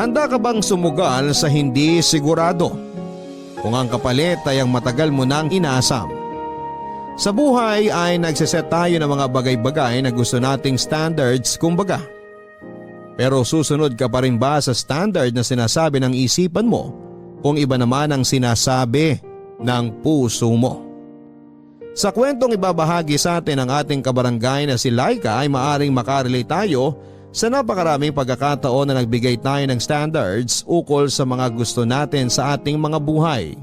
Handa ka bang sumugal sa hindi sigurado? Kung ang kapalit ay ang matagal mo nang inaasam. Sa buhay ay nagsiset tayo ng mga bagay-bagay na gusto nating standards kumbaga. Pero susunod ka pa rin ba sa standard na sinasabi ng isipan mo kung iba naman ang sinasabi ng puso mo? Sa kwentong ibabahagi sa atin ng ating kabarangay na si Laika ay maaring makarelate tayo sa napakaraming pagkakataon na nagbigay tayo ng standards ukol sa mga gusto natin sa ating mga buhay.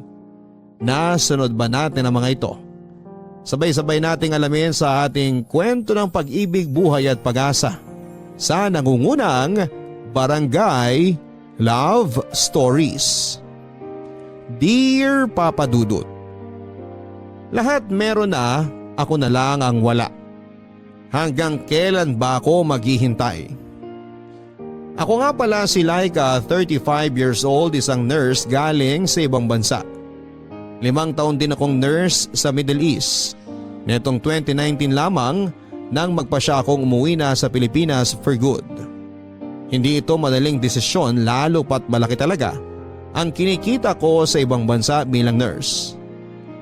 Nasunod ba natin ang mga ito? Sabay-sabay nating alamin sa ating kwento ng pag-ibig, buhay at pag-asa sa nangungunang Barangay Love Stories. Dear Papa Dudut, lahat meron na, ako na lang ang wala. Hanggang kailan ba ako maghihintay? Ako nga pala si Laika, 35 years old, isang nurse galing sa ibang bansa. 5 taon din akong nurse sa Middle East. Netong 2019 lamang nang magpasya akong umuwi na sa Pilipinas for good. Hindi ito madaling desisyon lalo pat malaki talaga ang kinikita ko sa ibang bansa bilang nurse.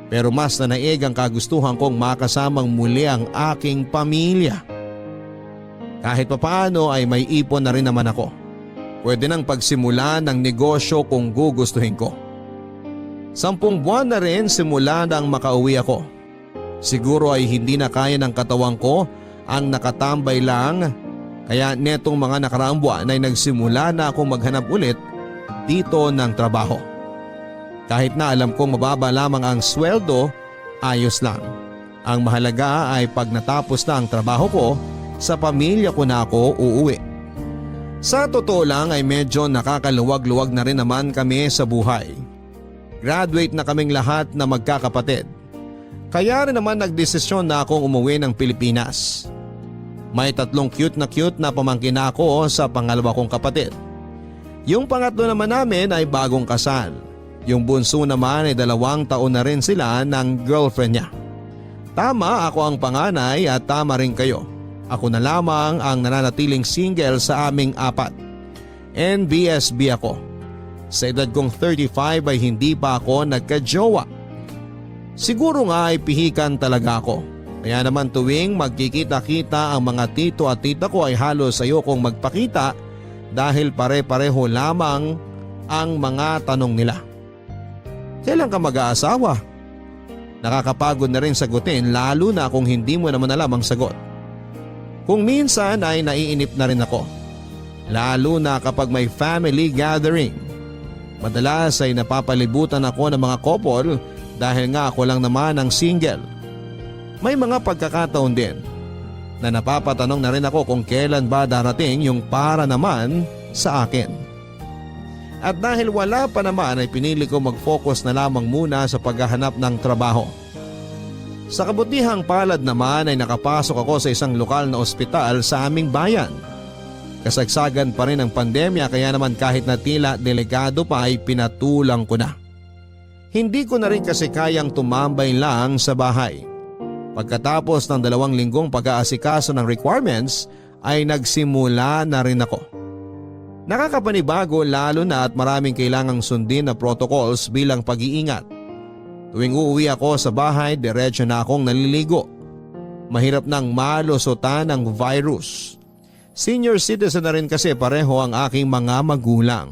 Pero mas nanaig ang kagustuhan kong makasamang muli ang aking pamilya. Kahit papaano ay may ipon na rin naman ako. Pwede nang pagsimula ng negosyo kung gugustuhin ko. 10 buwan na rin simula nang makauwi ako. Siguro ay hindi na kaya ng katawan ko ang nakatambay lang, kaya netong mga nakaraang buwan ay nagsimula na akong maghanap ulit dito ng trabaho. Kahit na alam kong mababa lamang ang sweldo, ayos lang. Ang mahalaga ay pag natapos na ang trabaho ko, sa pamilya ko na ako uuwi. Sa totoo lang ay medyo nakakaluwag-luwag na rin naman kami sa buhay. Graduate na kaming lahat na magkakapatid. Kaya rin naman nagdesisyon na akong umuwi ng Pilipinas. May 3 cute na pamangkin ako sa pangalawa kong kapatid. Yung pangatlo naman namin ay bagong kasal. Yung bunso naman ay 2 taon na rin sila ng girlfriend niya. Tama, ako ang panganay at tama rin kayo. Ako na lamang ang nananatiling single sa aming 4. NBSB ako. Sa edad kong 35 ay hindi pa ako nagka-jowa. Siguro nga ay pihikan talaga ako. Kaya naman tuwing magkikita-kita ang mga tito at tita ko ay halos ayokong magpakita dahil pare-pareho lamang ang mga tanong nila. Kailan ka mag-aasawa? Nakakapagod na rin sagutin lalo na kung hindi mo naman alam ang sagot. Kung minsan ay naiinip na rin ako. Lalo na kapag may family gathering. Madalas ay napapalibutan ako ng mga couple dahil nga ako lang naman ang single. May mga pagkakataon din na napapatanong na rin ako kung kailan ba darating yung para naman sa akin. At dahil wala pa naman ay pinili ko mag-focus na lamang muna sa paghahanap ng trabaho. Sa kabutihang palad naman ay nakapasok ako sa isang lokal na ospital sa aming bayan. Kasagsagan pa rin ang pandemya kaya naman kahit na tila delikado pa ay pinatulang ko na. Hindi ko na rin kasi kayang tumambay lang sa bahay. Pagkatapos ng 2 linggong pag-aasikaso ng requirements ay nagsimula na rin ako. Nakakapanibago lalo na at maraming kailangang sundin na protocols bilang pag-iingat. Tuwing uuwi ako sa bahay, diretso na akong naliligo. Mahirap nang malusutan ng virus. Senior citizen na rin kasi pareho ang aking mga magulang.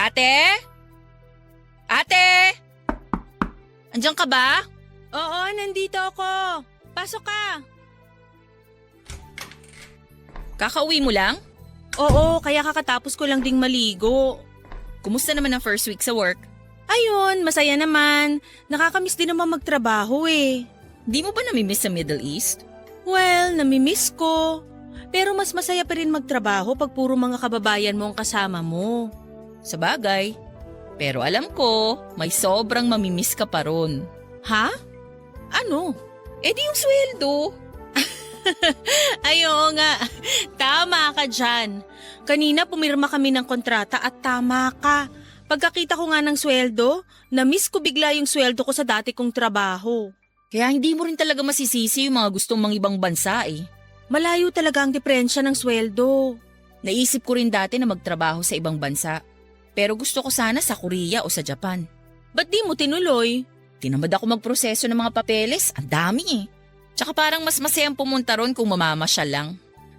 Ate? Ate? Andiyan ka ba? Oo, nandito ako. Pasok ka. Kakauwi mo lang? Oo, kaya kakatapos ko lang ding maligo. Kumusta naman ang first week sa work? Ayun, masaya naman. Nakakamiss din naman magtrabaho eh. Di mo ba namimiss sa Middle East? Well, namimiss ko. Pero mas masaya pa rin magtrabaho pag puro mga kababayan mo ang kasama mo. Sabagay. Pero alam ko, may sobrang mamimiss ka pa ron. Ha? Ano? Eh di yung sweldo. Ay, oo nga. Tama ka dyan. Kanina pumirma kami ng kontrata at tama ka. Pagkakita ko nga ng sweldo, na-miss ko bigla yung sweldo ko sa dati kong trabaho. Kaya hindi mo rin talaga masisisi yung mga gustong mang ibang bansa eh. Malayo talaga ang diferensya ng sweldo. Naisip ko rin dati na magtrabaho sa ibang bansa. Pero gusto ko sana sa Korea o sa Japan. Ba't di mo tinuloy? Tinamad ako magproseso ng mga papeles. Ang dami eh. Tsaka parang mas masayang pumunta ron kung mamamasyal lang.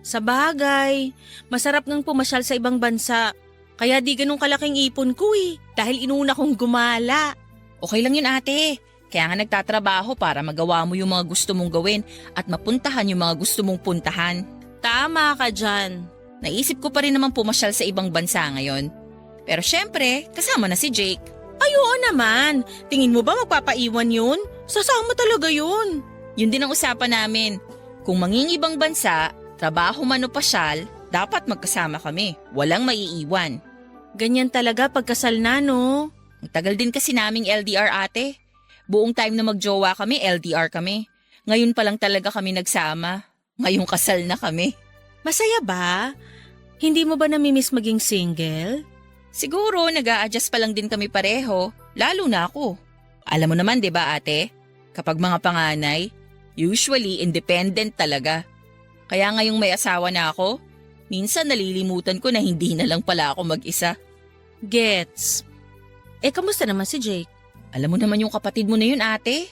Sa bagay, masarap ngang pumasyal sa ibang bansa. Kaya di ganun kalaking ipon ko eh, dahil inuna kong gumala. Okay lang yun ate. Kaya nga nagtatrabaho para magawa mo yung mga gusto mong gawin at mapuntahan yung mga gusto mong puntahan. Tama ka dyan. Naisip ko pa rin naman pumasyal sa ibang bansa ngayon. Pero syempre, kasama na si Jake. Ay, oo naman. Tingin mo ba magpapaiwan yun? Sasama talaga yun. Yun din ang usapan namin. Kung mangingibang bansa, trabaho man o pasyal, dapat magkasama kami. Walang maiiwan. Ganyan talaga pagkasal na, no? Ang tagal din kasi naming LDR ate. Buong time na magjowa kami, LDR kami. Ngayon pa lang talaga kami nagsama. Ngayong kasal na kami. Masaya ba? Hindi mo ba namimiss maging single? Siguro nag-a-adjust pa lang din kami pareho, lalo na ako. Alam mo naman 'di ba ate, kapag mga panganay, usually independent talaga. Kaya ngayong may asawa na ako, minsan nalilimutan ko na hindi na lang pala ako mag-isa. Gets. Kamusta naman si Jake? Alam mo naman yung kapatid mo na yun ate.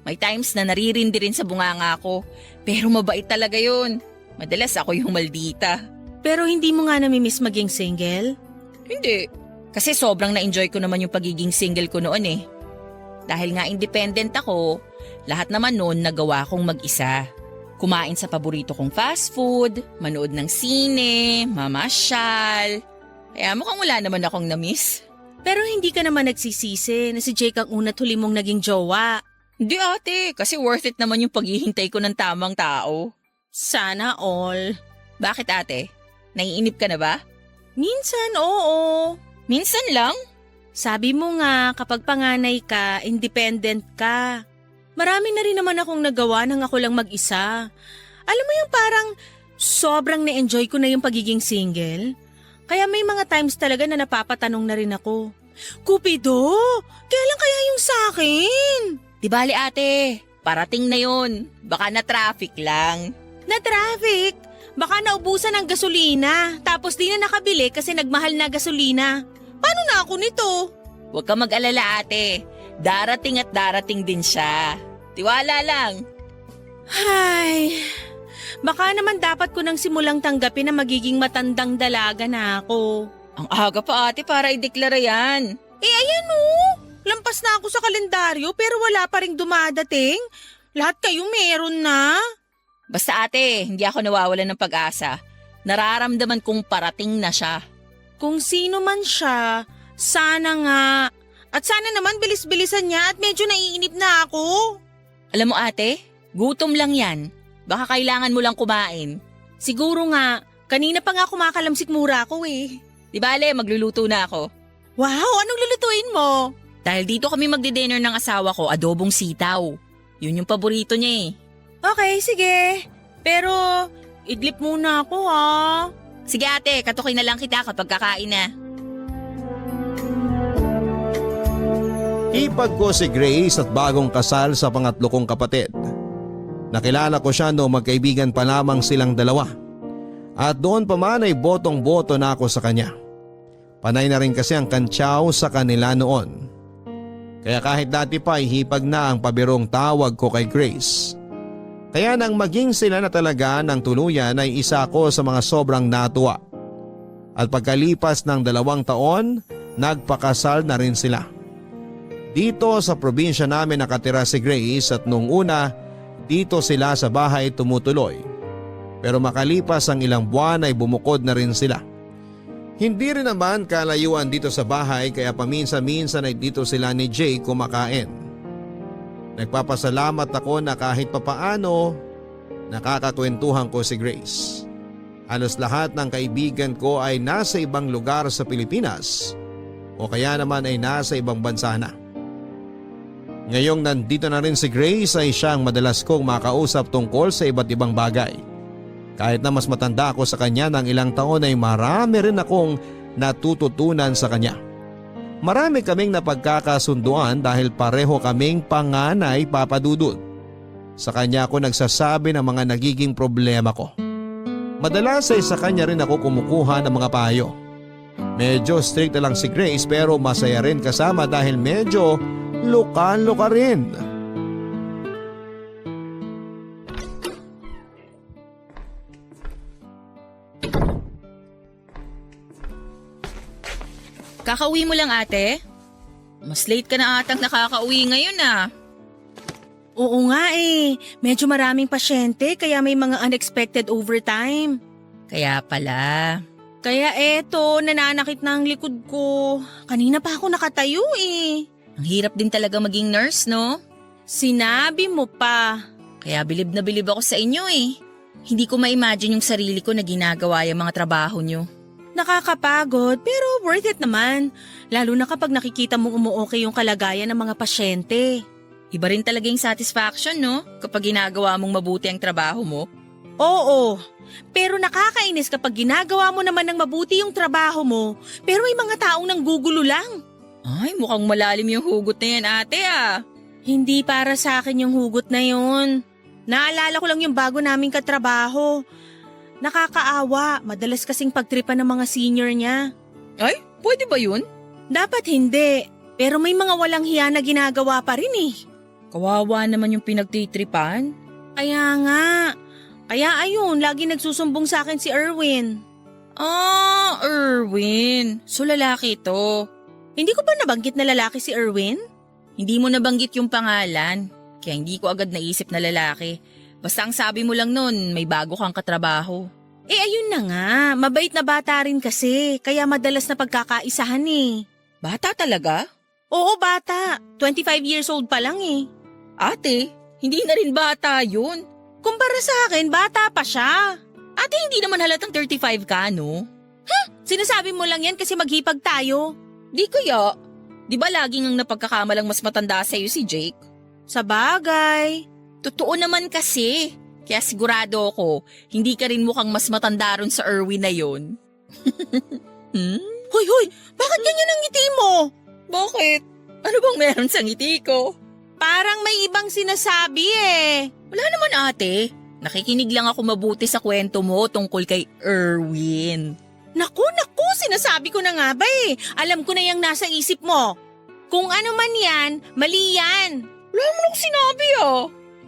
May times na naririndi rin sa bunganga ko, pero mabait talaga yun. Madalas ako yung maldita. Pero hindi mo nga namimiss maging single? Hindi. Kasi sobrang na-enjoy ko naman yung pagiging single ko noon eh. Dahil nga independent ako, lahat naman noon nagawa kong mag-isa. Kumain sa paborito kong fast food, manood ng sine, mamasyal. Kaya mukhang wala naman akong na-miss. Pero hindi ka naman nagsisisi na si Jake ang una't huli mong naging jowa. Hindi ate, kasi worth it naman yung paghihintay ko ng tamang tao. Sana all. Bakit ate? Naiinip ka na ba? Minsan, oo. Minsan lang. Sabi mo nga, kapag panganay ka, independent ka. Marami na rin naman akong nagawa nang ako lang mag-isa. Alam mo yung parang sobrang na-enjoy ko na yung pagiging single. Kaya may mga times talaga na napapatanong na rin ako. Cupido, kailan kaya yung sa'kin? Di bali ate, parating na yun. Baka na-traffic lang. Na-traffic? Baka naubusan ng gasolina, tapos di na nakabili kasi nagmahal na gasolina. Paano na ako nito? Huwag ka mag-alala ate. Darating at darating din siya. Tiwala lang. Ay, baka naman dapat ko nang simulang tanggapin na magiging matandang dalaga na ako. Ang aga pa ate para ideklara yan. Ayan o. Lampas na ako sa kalendaryo pero wala pa ring dumadating. Lahat kayo meron na. Basta ate, hindi ako nawawalan ng pag-asa. Nararamdaman kong parating na siya. Kung sino man siya, sana nga. At sana naman bilis-bilisan niya at medyo naiinip na ako. Alam mo ate, gutom lang yan. Baka kailangan mo lang kumain. Siguro nga, kanina pa nga kumakalamsik mura ako eh. Di bale, magluluto na ako. Wow, anong lulutuin mo? Dahil dito kami magdi-dinner ng asawa ko, adobong sitaw. Yun yung paborito niya eh. Okay, sige. Pero, idlip muna ako ha. Sige ate, katukin na lang kita kapag kakain na. Ipag ko si Grace at bagong kasal sa pangatlo kong kapatid. Nakilala ko siya noong magkaibigan pa lamang silang dalawa. At doon pa man ay botong-boto na ako sa kanya. Panay na rin kasi ang kantsaw sa kanila noon. Kaya kahit dati pa ay hipag na ang pabirong tawag ko kay Grace. Kaya nang maging sila na talaga ng tuluyan ay isa ko sa mga sobrang natuwa. At pagkalipas ng 2 taon, nagpakasal na rin sila. Dito sa probinsya namin nakatira si Grace at nung una, dito sila sa bahay tumutuloy. Pero makalipas ang ilang buwan ay bumukod na rin sila. Hindi rin naman kalayuan dito sa bahay kaya paminsan-minsan ay dito sila ni Jay kumakain. Nagpapasalamat ako na kahit papaano nakakakwentuhan ko si Grace. Halos lahat ng kaibigan ko ay nasa ibang lugar sa Pilipinas o kaya naman ay nasa ibang bansa na. Ngayong nandito na rin si Grace ay siyang madalas kong makausap tungkol sa iba't ibang bagay. Kahit na mas matanda ako sa kanya ng ilang taon ay marami rin akong natututunan sa kanya. Marami kaming napagkakasunduan dahil pareho kaming panganay papadudod. Sa kanya ako nagsasabi ng mga nagiging problema ko. Madalas ay sa kanya rin ako kumukuha ng mga payo. Medyo strict na lang si Grace pero masaya rin kasama dahil medyo luka-luka rin. Kakauwi mo lang ate? Mas late ka na atang nakakauwi ngayon ah. Oo nga eh, medyo maraming pasyente kaya may mga unexpected overtime. Kaya pala. Kaya eto, nananakit na ang likod ko. Kanina pa ako nakatayo eh. Ang hirap din talaga maging nurse, no? Sinabi mo pa. Kaya bilib na bilib ako sa inyo eh. Hindi ko ma-imagine yung sarili ko na ginagawa yung mga trabaho nyo. Nakakapagod pero worth it naman. Lalo na kapag nakikita mong umuokay yung kalagayan ng mga pasyente. Iba rin talaga yung satisfaction, no? Kapag ginagawa mong mabuti ang trabaho mo. Oo, pero nakakainis kapag ginagawa mo naman ng mabuti yung trabaho mo pero may mga taong nanggugulo lang. Ay, mukhang malalim yung hugot na yan ate ah. Hindi para sa akin yung hugot na yun. Naalala ko lang yung bago naming katrabaho. Nakakaawa, madalas kasing pagtripan ng mga senior niya. Ay, pwede ba yun? Dapat hindi, pero may mga walang hiya na ginagawa pa rin eh. Kawawa naman yung pinagtitripan. Kaya nga, kaya ayun, lagi nagsusumbong sa akin si Erwin. Ah, Erwin. So lalaki to. Hindi ko ba nabanggit na lalaki si Erwin? Hindi mo nabanggit yung pangalan. Kaya hindi ko agad naisip na lalaki. Basta ang sabi mo lang nun, may bago kang katrabaho. Eh ayun na nga, mabait na bata rin kasi, kaya madalas na pagkakaisahan eh. Bata talaga? Oo, bata. 25 years old pa lang eh. Ate, hindi na rin bata yun. Kumpara sa akin, bata pa siya. Ate, hindi naman halatang 35 ka, no? Sinasabi mo lang yan kasi maghipag tayo. Di kaya. Di ba laging ang napagkakamalang mas matanda sa'yo si Jake? Sa bagay. Totoo naman kasi. Kaya sigurado ako, hindi ka rin mukhang mas matanda ron sa Erwin na yon. Hoy, bakit ganyan ang ngiti mo? Bakit? Ano bang meron sa ngiti ko? Parang may ibang sinasabi eh. Wala naman ate. Nakikinig lang ako mabuti sa kwento mo tungkol kay Erwin. Naku, sinasabi ko na nga ba eh. Alam ko na yung nasa isip mo. Kung ano man yan, mali yan. Wala mo nang sinabi ah.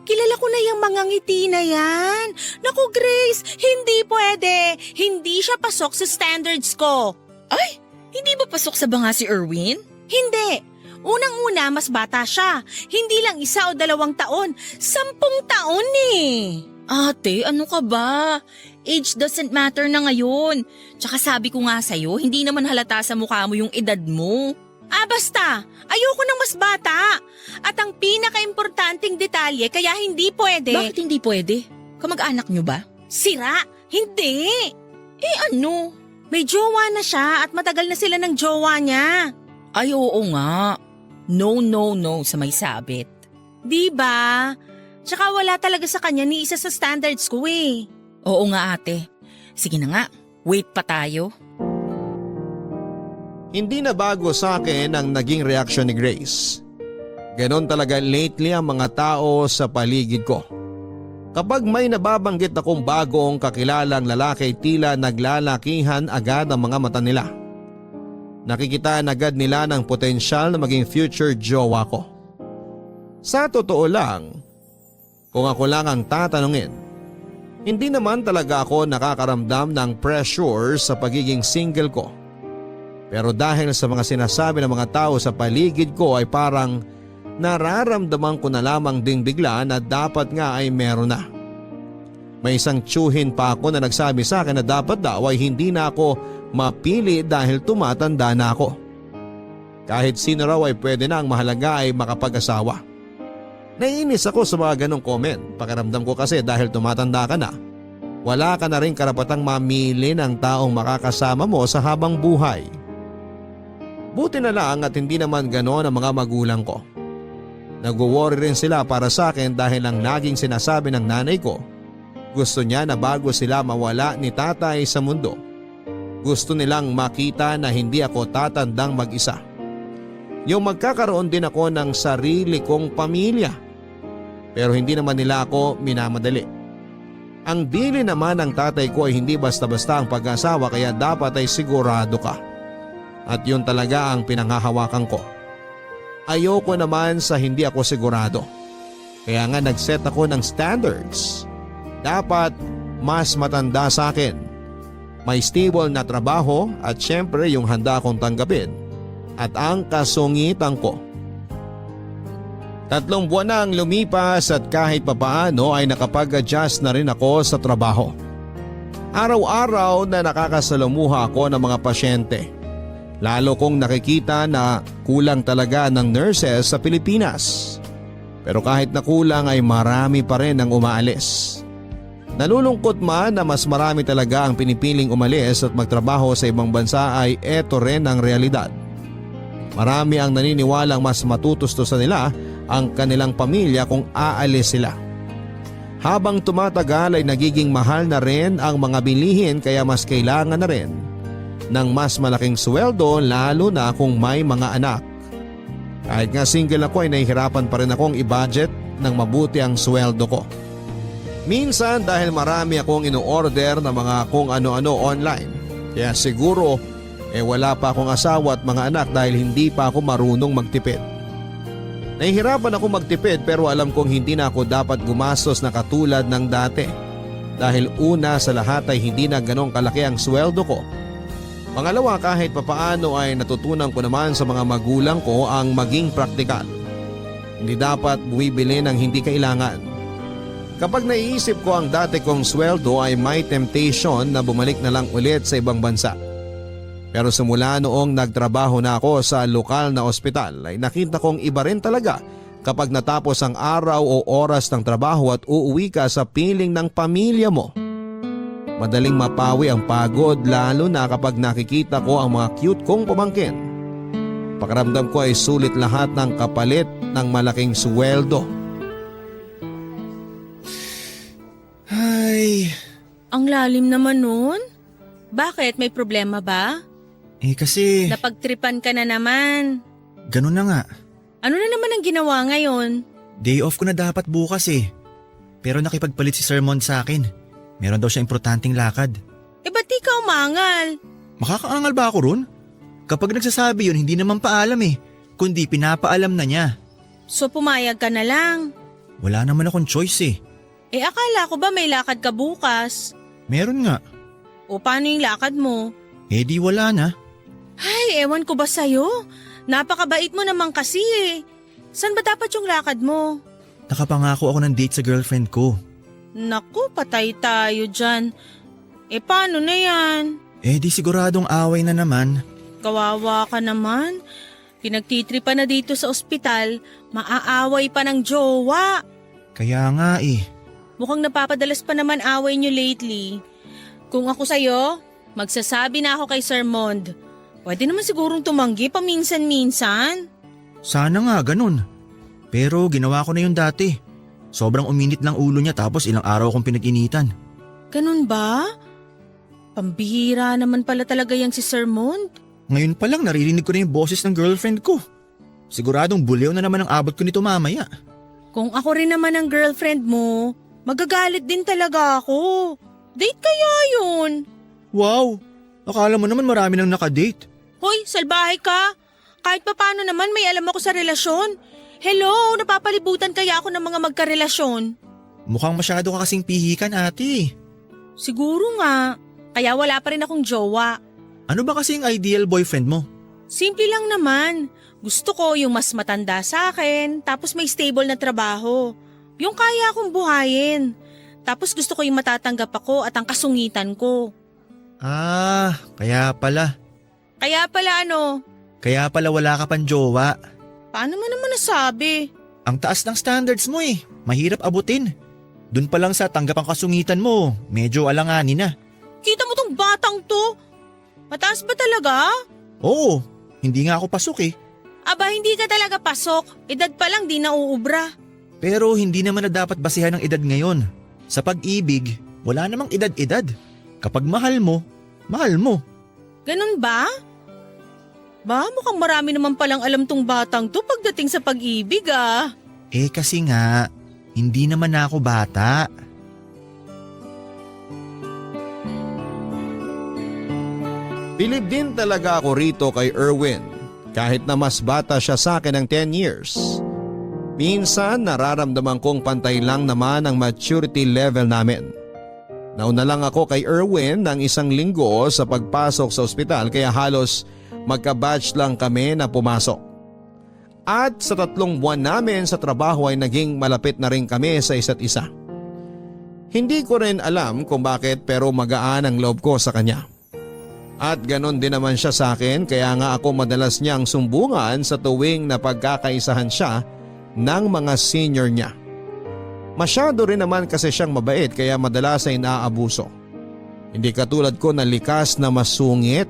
Kilala ko na yung mga ngiti na yan. Naku Grace, hindi pwede. Hindi siya pasok sa standards ko. Ay, hindi ba pasok sa banga si Erwin? Hindi. Unang-una, mas bata siya. Hindi lang 1 o 2 taon. 10 taon eh. Ate, ano ka ba? Age doesn't matter na ngayon. Tsaka sabi ko nga sa'yo, hindi naman halata sa mukha mo yung edad mo. Basta. Ayoko ng mas bata. At ang pinaka-importanting detalye kaya hindi pwede. Bakit hindi pwede? Kamag-anak nyo ba? Sira? Hindi. Eh ano? May jowa na siya at matagal na sila ng jowa niya. Ay oo nga. No sa may sabit. Diba? Tsaka wala talaga sa kanya ni isa sa standards ko eh. Oo nga ate. Sige na nga, wait pa tayo. Hindi na bago sa akin ang naging reaksyon ni Grace. Ganon talaga lately ang mga tao sa paligid ko. Kapag may nababanggit akong bagong kakilalang lalaki, tila naglalakihan agad ang mga mata nila. Nakikitaan agad nila ng potensyal na maging future jowa ko. Sa totoo lang, kung ako lang ang tatanungin, hindi naman talaga ako nakakaramdam ng pressure sa pagiging single ko. Pero dahil sa mga sinasabi ng mga tao sa paligid ko ay parang nararamdaman ko na lamang ding bigla na dapat nga ay meron na. May isang tsuhin pa ako na nagsabi sa akin na dapat daw ay hindi na ako mapili dahil tumatanda na ako. Kahit sino raw ay pwede na, ang mahalaga ay makapag-asawa. Naiinis ako sa mga ganong comment. Pakiramdam ko kasi dahil tumatanda ka na, wala ka na rin karapatang mamili ng taong makakasama mo sa habang buhay. Buti na lang at hindi naman gano'n ang mga magulang ko. Nag-worry rin sila para sa akin dahil ang laging sinasabi ng nanay ko, gusto niya na bago sila mawala ni tatay sa mundo, gusto nilang makita na hindi ako tatandang mag-isa. Yung magkakaroon din ako ng sarili kong pamilya. Pero hindi naman nila ako minamadali. Ang bili naman ng tatay ko ay hindi basta-basta ang pag-asawa kaya dapat ay sigurado ka. At yun talaga ang pinanghahawakan ko. Ayoko naman sa hindi ako sigurado. Kaya nga nag-set ako ng standards. Dapat mas matanda sa akin. May stable na trabaho at syempre yung handa akong tanggapin. At ang kasungitan ko. 3 buwan na ang lumipas at kahit papaano ay nakapag-adjust na rin ako sa trabaho. Araw-araw na nakakasalamuha ako ng mga pasyente. Lalo kong nakikita na kulang talaga ng nurses sa Pilipinas. Pero kahit na kulang ay marami pa rin ang umaalis. Nalulungkot man na mas marami talaga ang pinipiling umalis at magtrabaho sa ibang bansa ay eto rin ang realidad. Marami ang naniniwalang mas matutustusan nila ang kanilang pamilya kung aalis sila. Habang tumatagal ay nagiging mahal na rin ang mga bilihin kaya mas kailangan na rin ng mas malaking sweldo lalo na kung may mga anak. Kahit nga single ako ay nahihirapan pa rin akong i-budget ng mabuti ang sweldo ko. Minsan dahil marami akong ino-order na mga kung ano-ano online. Kaya siguro wala pa akong asawa at mga anak dahil hindi pa ako marunong magtipid. Nahihirapan ako magtipid pero alam kong hindi na ako dapat gumastos na katulad ng dati. Dahil una sa lahat ay hindi na ganong kalaki ang sweldo ko. Pangalawa, kahit papaano ay natutunan ko naman sa mga magulang ko ang maging praktikal. Hindi dapat bumibili ng hindi kailangan. Kapag naiisip ko ang dati kong sweldo ay may temptation na bumalik na lang ulit sa ibang bansa. Pero simula noong nagtrabaho na ako sa lokal na ospital ay nakita kong iba rin talaga kapag natapos ang araw o oras ng trabaho at uuwi ka sa piling ng pamilya mo. Madaling mapawi ang pagod lalo na kapag nakikita ko ang mga cute kong pamangkin. Pakiramdam ko ay sulit lahat ng kapalit ng malaking sweldo. Ay, Ang lalim naman nun. Bakit? May problema ba? kasi Napagtripan ka na naman. ganun na nga. Ano na naman ang ginawa ngayon? Day off ko na dapat bukas eh. Pero nakipagpalit si Sir Mond sa akin. Meron daw siya importanteng lakad. Ba't di ka umangal? Makakaangal ba ako ron? Kapag nagsasabi yun, hindi naman paalam eh. Kundi pinapaalam na niya. So pumayag ka na lang. Wala naman akong choice eh. Akala ko ba may lakad ka bukas? Meron nga. O paano yung lakad mo? Di wala na. Ay, ewan ko ba sa'yo? Napakabait mo naman kasi eh. San ba dapat yung lakad mo? Nakapangako ako ng date sa girlfriend ko. Naku, patay tayo dyan. Paano na yan? Di siguradong away na naman. Kawawa ka naman. Pinagtitripa na dito sa ospital, maaaway pa ng jowa. Kaya nga eh. Mukhang napapadalas pa naman away nyo lately. Kung ako sa'yo, magsasabi na ako kay Sir Mond. Pwede naman sigurong tumanggi paminsan-minsan. Sana nga ganun. Pero ginawa ko na yun dati. Sobrang uminit lang ulo niya tapos ilang araw akong pinag-initan. Ganun ba? Pambihira naman pala talaga yang si Sir Mond. Ngayon pa lang naririnig ko na yung boses ng girlfriend ko. Siguradong buliw na naman ang abot ko nito mamaya. Kung ako rin naman ang girlfriend mo, magagalit din talaga ako. Date kaya yun? Wow! Akala mo naman marami nang nakadate. Hoy, salbahe ka. Kahit papaano naman may alam ako sa relasyon. Hello, napapalibutan kaya ako ng mga magkarelasyon? Mukhang masyado ka kasing pihikan ate. Siguro nga, kaya wala pa rin akong jowa. Ano ba kasi yung ideal boyfriend mo? Simple lang naman. Gusto ko yung mas matanda sa akin, tapos may stable na trabaho. Yung kaya akong buhayin. Tapos gusto ko yung matatanggap ako at ang kasungitan ko. Kaya pala. Kaya pala ano? Kaya pala wala ka pang jowa. Paano mo naman nasabi? Ang taas ng standards mo eh. Mahirap abutin. Dun pa lang sa tanggap ang kasungitan mo, medyo alanganin na. Kita mo tong batang to? Mataas ba talaga? Oo, hindi nga ako pasok eh. Aba, hindi ka talaga pasok. Edad pa lang di nauubra. Pero hindi naman na dapat basehan ng edad ngayon. Sa pag-ibig, wala namang edad-edad. Kapag mahal mo, mahal mo. Ganun ba? Ba, mukhang marami naman palang alam tong batang to pagdating sa pag-ibig ah. Eh kasi nga, hindi naman na ako bata. Bilib din talaga ako rito kay Erwin kahit na mas bata siya sa akin ng 10 years. Minsan nararamdaman kong pantay lang naman ang maturity level namin. Nauna lang ako kay Erwin ng 1 linggo sa pagpasok sa ospital kaya halos magka-batch lang kami na pumasok. At sa 3 buwan namin sa trabaho ay naging malapit na rin kami sa isa't isa. Hindi ko rin alam kung bakit pero magaan ang loob ko sa kanya. At ganon din naman siya sa akin kaya nga ako madalas niyang sumbungan sa tuwing napagkakaisahan siya ng mga senior niya. Masyado rin naman kasi siyang mabait kaya madalas ay naaabuso. Hindi katulad ko na likas na masungit.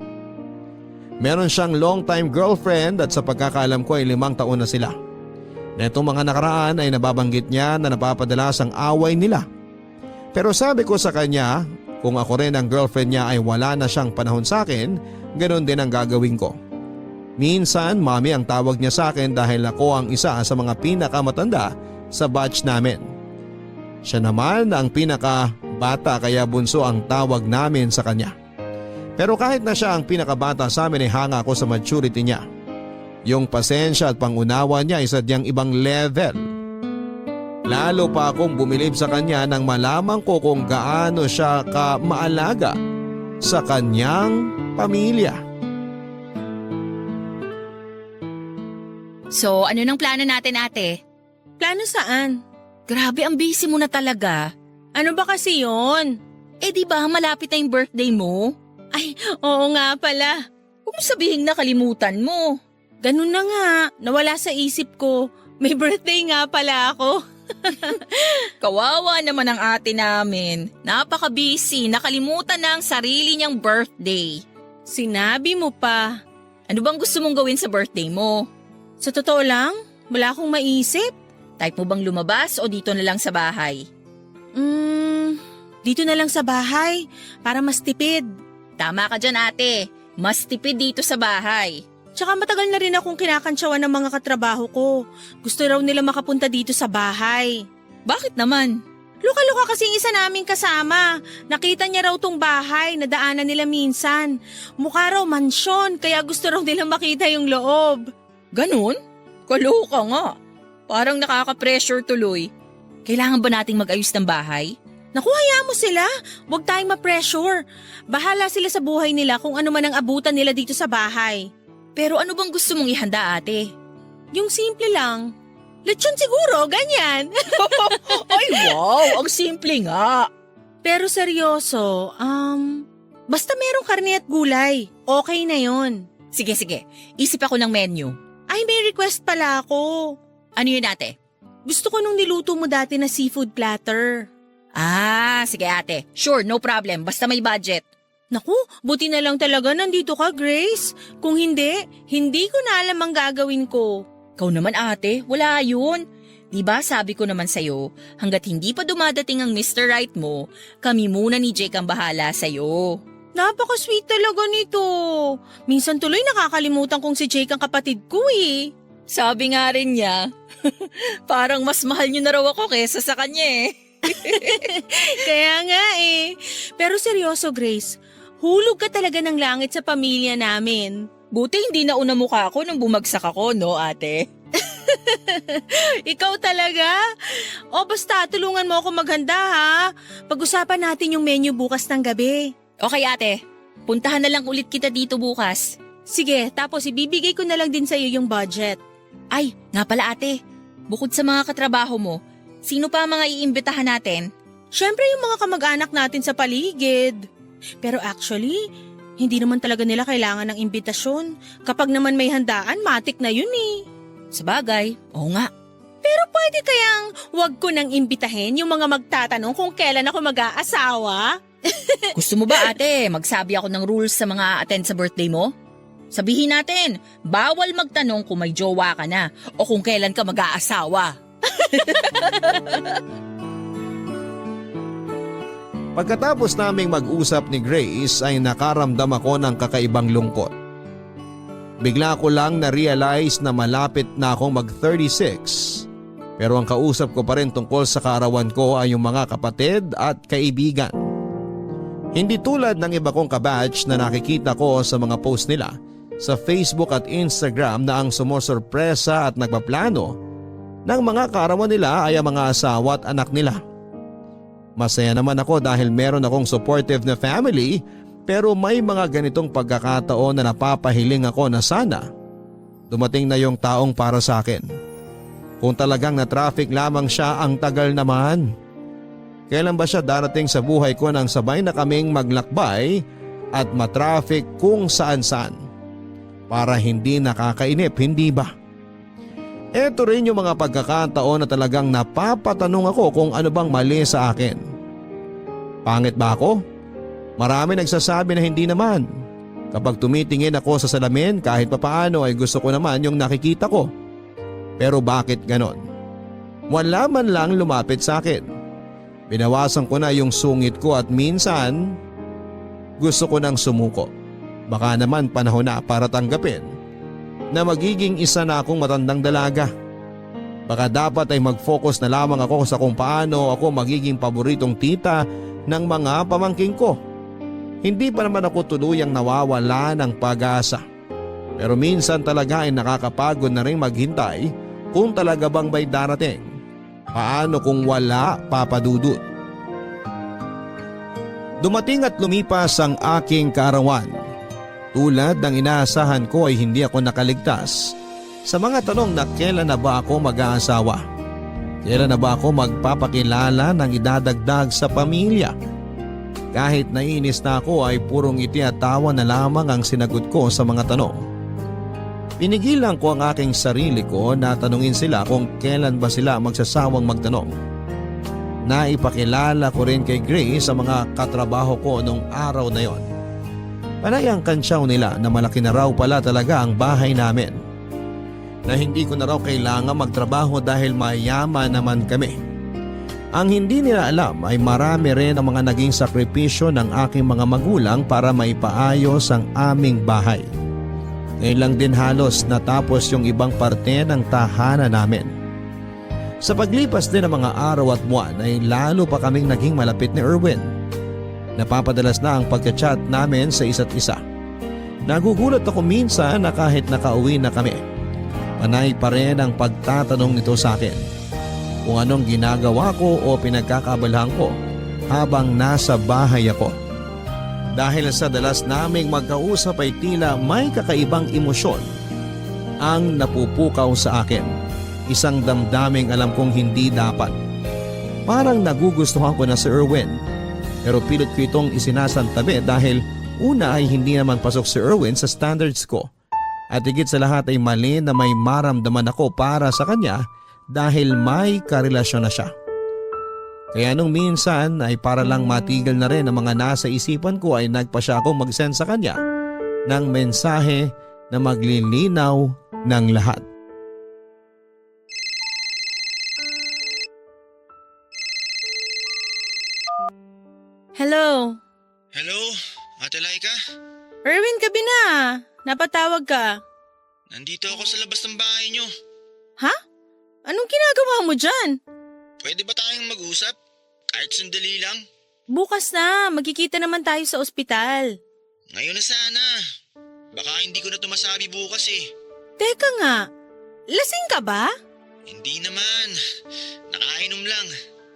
Meron siyang long time girlfriend at sa pagkakaalam ko ay 5 taon na sila. Netong mga nakaraan ay nababanggit niya na napapadalas ang away nila. Pero sabi ko sa kanya, kung ako rin ang girlfriend niya ay wala na siyang panahon sa akin, ganoon din ang gagawin ko. Minsan mami ang tawag niya sa akin dahil ako ang isa sa mga pinakamatanda sa batch namin. Siya naman ang pinakabata kaya bunso ang tawag namin sa kanya. Pero kahit na siya ang pinakabata sa amin ay hanga ako sa maturity niya. Yung pasensya at pangunawa niya ay sadyang ibang level. Lalo pa akong bumilib sa kanya nang malaman ko kung gaano siya ka-maalaga sa kanyang pamilya. So, ano nang plano natin, ate? Plano saan? Grabe, ang busy mo na talaga. Ano ba kasi yon? Eh di ba malapit na yung birthday mo? Ay, oo nga pala. Huwag mo sabihin nakalimutan mo. Ganun na nga, nawala sa isip ko. May birthday nga pala ako. Kawawa naman ang ate namin. Napaka-busy, nakalimutan na ang sarili niyang birthday. Sinabi mo pa. Ano bang gusto mong gawin sa birthday mo? Sa totoo lang, wala akong maisip. Type mo bang lumabas o dito na lang sa bahay? Dito na lang sa bahay para mas tipid. Tama ka dyan, ate. Mas tipid dito sa bahay. Tsaka matagal na rin akong kinakantsawan ng mga katrabaho ko. Gusto raw nila makapunta dito sa bahay. Bakit naman? Luka-luka kasing isa naming kasama. Nakita niya raw tong bahay na daanan nila minsan. Mukha raw mansyon kaya gusto raw nila makita yung loob. Ganun? Kaloka nga. Parang nakaka-pressure tuloy. Kailangan ba nating mag-ayos ng bahay? Naku, hayaan mo sila. Huwag tayong ma-pressure. Bahala sila sa buhay nila kung ano man ang abutan nila dito sa bahay. Pero ano bang gusto mong ihanda, ate? Yung simple lang. Lechon siguro, ganyan. Ay wow, ang simple nga. Pero seryoso, basta merong karne at gulay. Okay na yon. Sige, isip ako ng menu. Ay, may request pala ako. Ano yun, ate? Gusto ko nung niluto mo dati na seafood platter. Ah, sige ate. Sure, no problem. Basta may budget. Naku, buti na lang talaga nandito ka, Grace. Kung hindi, hindi ko na alam ang gagawin ko. Ikaw naman ate, wala yun. Diba sabi ko naman sa'yo, hanggat hindi pa dumadating ang Mr. Right mo, kami muna ni Jake ang bahala sa'yo. Napaka-sweet talaga nito. Minsan tuloy nakakalimutan kong si Jake ang kapatid ko eh. Sabi nga rin niya, parang mas mahal niyo na raw ako kesa sa kanya eh. Kaya nga eh. Pero seryoso, Grace, hulog ka talaga ng langit sa pamilya namin. Buti hindi nauna mukha ako nung bumagsak ako, no ate? Ikaw talaga? O basta, tulungan mo ako maghanda ha. Pag-usapan natin yung menu bukas ng gabi. Okay ate, puntahan na lang ulit kita dito bukas. Sige, tapos ibibigay ko na lang din sa'yo yung budget. Ay, nga pala ate, bukod sa mga katrabaho mo, sino pa ang mga iimbitahan natin? Siyempre yung mga kamag-anak natin sa paligid. Pero actually, hindi naman talaga nila kailangan ng imbitasyon. Kapag naman may handaan, matik na yun eh. Sabagay, oo nga. Pero pwede kayang wag ko nang imbitahin yung mga magtatanong kung kailan ako mag-aasawa? Gusto mo ba ate, magsabi ako ng rules sa mga attend sa birthday mo? Sabihin natin, bawal magtanong kung may jowa ka na o kung kailan ka mag-aasawa. Pagkatapos naming mag-usap ni Grace ay nakaramdam ako ng kakaibang lungkot. Bigla ko lang na-realize na malapit na akong mag-36. Pero ang kausap ko pa rin tungkol sa kaarawan ko ay yung mga kapatid at kaibigan. Hindi tulad ng iba kong kabatch na nakikita ko sa mga post nila sa Facebook at Instagram na ang sumusurpresa at nagpaplano ng mga kaarawan nila ay ang mga asawa at anak nila. Masaya naman ako dahil meron akong supportive na family, pero may mga ganitong pagkakataon na napapahiling ako na sana dumating na yung taong para sa akin. Kung talagang na-traffic lamang siya, ang tagal naman. Kailan ba siya darating sa buhay ko nang sabay na kaming maglakbay at matraffic kung saan-saan? Para hindi nakakainip, hindi ba? Ito rin yung mga pagkakataon na talagang napapatanong ako kung ano bang mali sa akin. Pangit ba ako? Marami nagsasabi na hindi naman. Kapag tumitingin ako sa salamin, kahit papaano ay gusto ko naman yung nakikita ko. Pero bakit ganon? Wala man lang lumapit sa akin. Binawasan ko na yung sungit ko at minsan gusto ko nang sumuko. Baka naman panahon na para tanggapin na magiging isa na akong matandang dalaga. Baka dapat ay mag-focus na lamang ako sa kung paano ako magiging paboritong tita ng mga pamangking ko. Hindi pa naman ako tuluyang nawawala ng pag-asa. Pero minsan talaga ay nakakapagod na rin maghintay kung talaga bang may darating. Paano kung wala, Papa Dudut? Dumating at lumipas ang aking kaarawan. Tulad ng inaasahan ko ay hindi ako nakaligtas sa mga tanong na kailan na ba ako mag-aasawa? Kailan na ba ako magpapakilala ng idadagdag sa pamilya? Kahit naiinis na ako ay purong ngiti at tawa na lamang ang sinagot ko sa mga tanong. Pinigilan ko ang aking sarili ko na tanungin sila kung kailan ba sila magsasawang magtanong. Naipakilala ko rin kay Grace sa mga katrabaho ko nung araw na yon. Panay ang kantsaw nila na malaki na raw pala talaga ang bahay namin. Na hindi ko na raw kailangan magtrabaho dahil mayaman naman kami. Ang hindi nila alam ay marami rin ang mga naging sakripisyo ng aking mga magulang para maipaayos ang aming bahay. Ngayon lang din halos natapos yung ibang parte ng tahanan namin. Sa paglipas din ng mga araw at buwan ay lalo pa kaming naging malapit ni Erwin. Napapadalas na ang pagka-chat namin sa isa't isa. Nagugulat ako minsan na kahit nakauwi na kami, panay pa rin ang pagtatanong nito sa akin kung anong ginagawa ko o pinagkakaabalahan ko habang nasa bahay ako. Dahil sa dalas naming magkausap ay tila may kakaibang emosyon ang napupukaw sa akin. Isang damdaming alam kong hindi dapat. Parang nagugustuhan ko na si Erwin. Pero pilit ko itong isinasantabi dahil una ay hindi naman pasok si Erwin sa standards ko. At higit sa lahat ay mali na may maramdaman ako para sa kanya dahil may karelasyon na siya. Kaya nung minsan ay para lang matigil na rin ang mga nasa isipan ko ay nagpa siya akong mag-send sa kanya ng mensahe na maglilinaw ng lahat. Hello? Hello? Ate Laika? Erwin, gabi na. Napatawag ka. Nandito ako sa labas ng bahay nyo. Ha? Anong ginagawa mo dyan? Pwede ba tayong mag-usap? Kahit sandali lang? Bukas na, magkikita naman tayo sa ospital. Ngayon na sana. Baka hindi ko na tumasabi bukas eh. Teka nga, lasing ka ba? Hindi naman. Nakainom lang.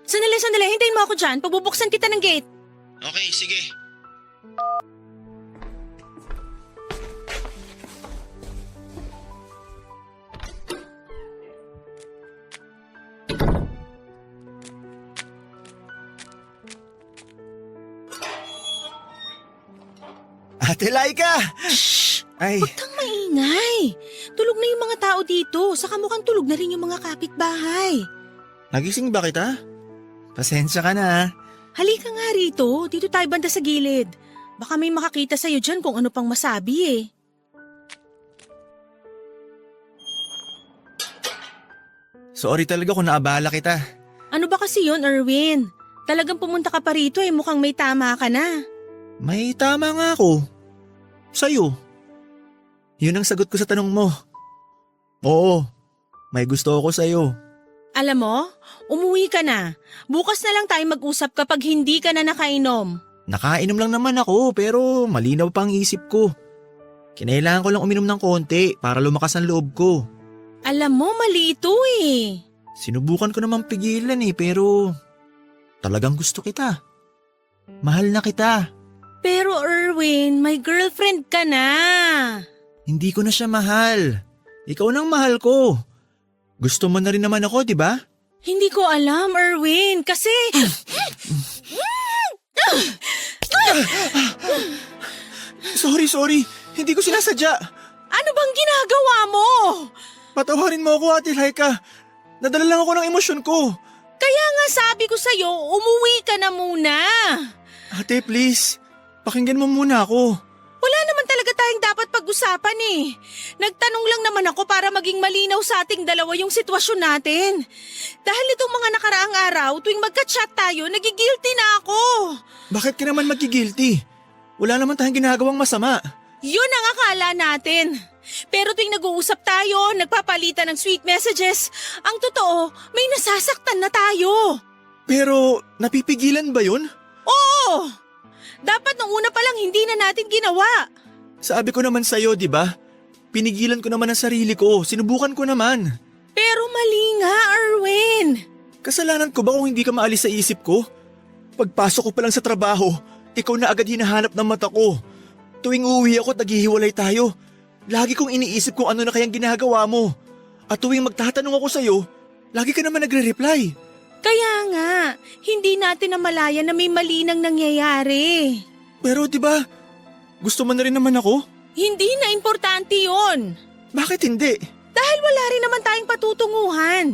Sandali, hintayin mo ako dyan. Pabubuksan kita ng gate. Okay, sige. Ate Laika! Ay, Huwag kang maingay. Tulog na yung mga tao dito. Saka mukhang tulog na rin yung mga kapitbahay. nagising ba kita? Pasensya ka na. Halika nga rito. Dito tayo banda sa gilid. Baka may makakita sa'yo dyan kung ano pang masabi eh. Sorry talaga kung naabala kita. Ano ba kasi yun, Erwin? Talagang pumunta ka pa rito mukhang may tama ka na. May tama nga ako. Sa'yo. Yun ang sagot ko sa tanong mo. Oo, may gusto ako sa'yo. Alam mo, umuwi ka na. Bukas na lang tayo mag-usap kapag hindi ka na nakainom. Nakainom lang naman ako pero malinaw pa ang isip ko. Kinailangan ko lang uminom ng konti para lumakas ang loob ko. Alam mo, mali ito eh. Sinubukan ko namang pigilan pero talagang gusto kita. Mahal na kita. Pero Erwin, may girlfriend ka na. Hindi ko na siya mahal. Ikaw nang mahal ko. Gusto mo na rin naman ako, di ba? Hindi ko alam, Erwin, kasi… Sorry. Hindi ko sinasadya. Ano bang ginagawa mo? Patawarin mo ako, Ate Laika. Nadala lang ako ng emosyon ko. Kaya nga sabi ko sa'yo, umuwi ka na muna. Ate, please. Pakinggan mo muna ako. Wala naman talaga tayong dapat pag-usapan eh. Nagtanong lang naman ako para maging malinaw sa ating dalawa yung sitwasyon natin. Dahil itong mga nakaraang araw, tuwing magka-chat tayo, nagigilty na ako. Bakit ka naman magigilty? Wala naman tayong ginagawang masama. Yun ang akala natin. Pero tuwing nag-uusap tayo, nagpapalitan ng sweet messages, ang totoo, may nasasaktan na tayo. Pero napipigilan ba yun? Oo! Dapat nung una pa lang hindi na natin ginawa. Sabi ko naman sa'yo, di ba? Pinigilan ko naman ang sarili ko, sinubukan ko naman. Pero mali nga, Erwin. Kasalanan ko ba kung hindi ka maalis sa isip ko? Pagpasok ko pa lang sa trabaho, ikaw na agad hinahanap ng mata ko. Tuwing uuwi ako at naghihiwalay tayo, lagi kong iniisip kung ano na kayang ginagawa mo. At tuwing magtatanong ako sa'yo, lagi ka naman nagre-reply. Kaya nga, hindi natin namalayan na may mali nang nangyayari. Pero di ba, gusto mo na rin naman ako? Hindi na importante yon. Bakit hindi? Dahil wala rin naman tayong patutunguhan.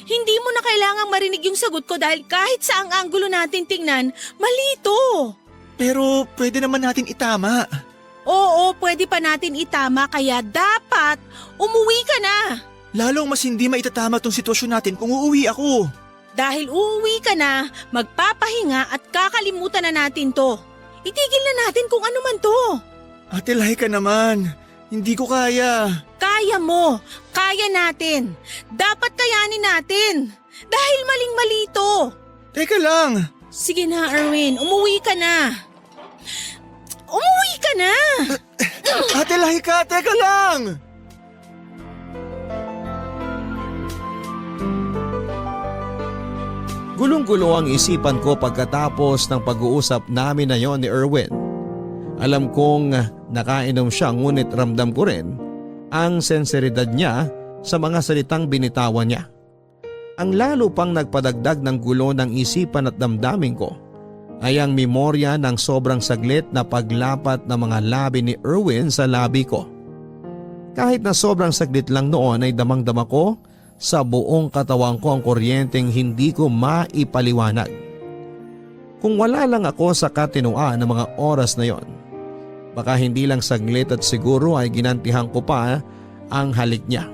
Hindi mo na kailangang marinig yung sagot ko dahil kahit saang anggulo natin tingnan, mali ito. Pero pwede naman natin itama. Oo, pwede pa natin itama kaya dapat umuwi ka na. Lalong mas hindi maitatama tong sitwasyon natin kung uuwi ako. Dahil uuwi ka na, magpapahinga at kakalimutan na natin to. Itigil na natin kung ano man to. Ate Laika naman, hindi ko kaya. Kaya mo, kaya natin. Dapat kayanin natin. Dahil maling-mali to. Teka lang. Sige na, Erwin, umuwi ka na. Umuwi ka na! Ate Laika, teka lang! Gulong-gulo ang isipan ko pagkatapos ng pag-uusap namin na yon ni Erwin. Alam kong nakainom siya ngunit ramdam ko rin ang senseridad niya sa mga salitang binitawan niya. Ang lalo pang nagpadagdag ng gulo ng isipan at damdamin ko ay ang memorya ng sobrang saglit na paglapat ng mga labi ni Erwin sa labi ko. Kahit na sobrang saglit lang noon ay damang-dama ko sa buong katawan ko ang kuryenteng hindi ko maipaliwanag. Kung wala lang ako sa katinuan ng mga oras na yon, baka hindi lang saglit at siguro ay ginantihan ko pa ang halik niya.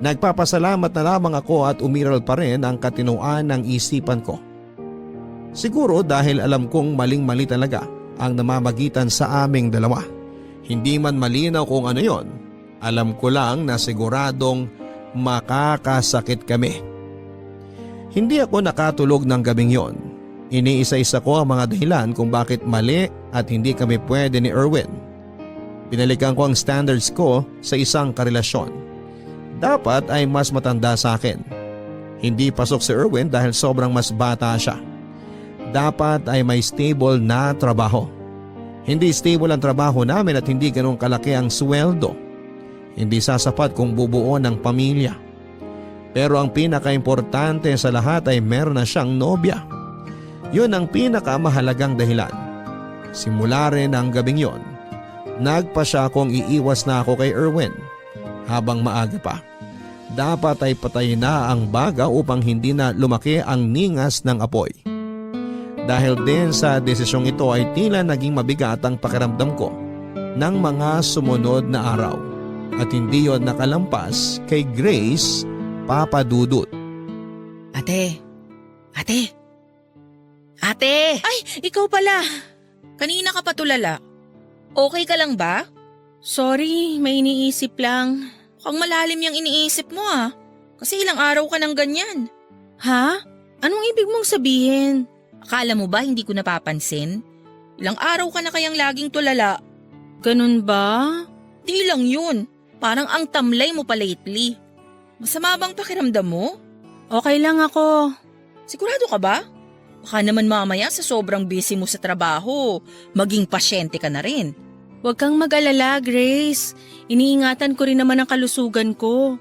Nagpapasalamat na lamang ako at umiral pa rin ang katinuan ng isipan ko. Siguro dahil alam kong maling-mali talaga ang namamagitan sa aming dalawa. Hindi man malinaw kung ano yon, alam ko lang na siguradong makakasakit kami. Hindi ako nakatulog ng gabing yon. Iniisa-isa ko ang mga dahilan kung bakit mali at hindi kami pwede ni Erwin. Binalikan ko ang standards ko sa isang karelasyon. Dapat ay mas matanda sa akin. Hindi pasok si Erwin dahil sobrang mas bata siya. Dapat ay may stable na trabaho. Hindi stable ang trabaho namin at hindi ganun kalaki ang sweldo. Hindi sasapat kung bubuo ng pamilya. Pero ang pinaka-importante sa lahat ay meron na siyang nobya. Yun ang pinakamahalagang dahilan. Simula rin ang gabing yon, nagpa siya kung iiwas na ako kay Erwin habang maaga pa. Dapat ay patayin na ang baga upang hindi na lumaki ang ningas ng apoy. Dahil din sa desisyong ito ay tila naging mabigat ang pakiramdam ko ng mga sumunod na araw. At hindi yon nakalampas kay Grace Papa Dudut. Ate! Ate! Ay, ikaw pala. Kanina ka pa tulala. Okay ka lang ba? Sorry, may iniisip lang. Mukhang malalim yung iniisip mo ah. Kasi ilang araw ka nang ganyan. Ha? Anong ibig mong sabihin? Akala mo ba hindi ko napapansin? Ilang araw ka na kayang laging tulala. Ganun ba? Di lang yun. Parang ang tamlay mo pa lately. Masama bang pakiramdam mo? Okay lang ako. Sigurado ka ba? Baka naman mamaya sa sobrang busy mo sa trabaho, maging pasyente ka na rin. Huwag kang mag-alala, Grace. Iniingatan ko rin naman ang kalusugan ko.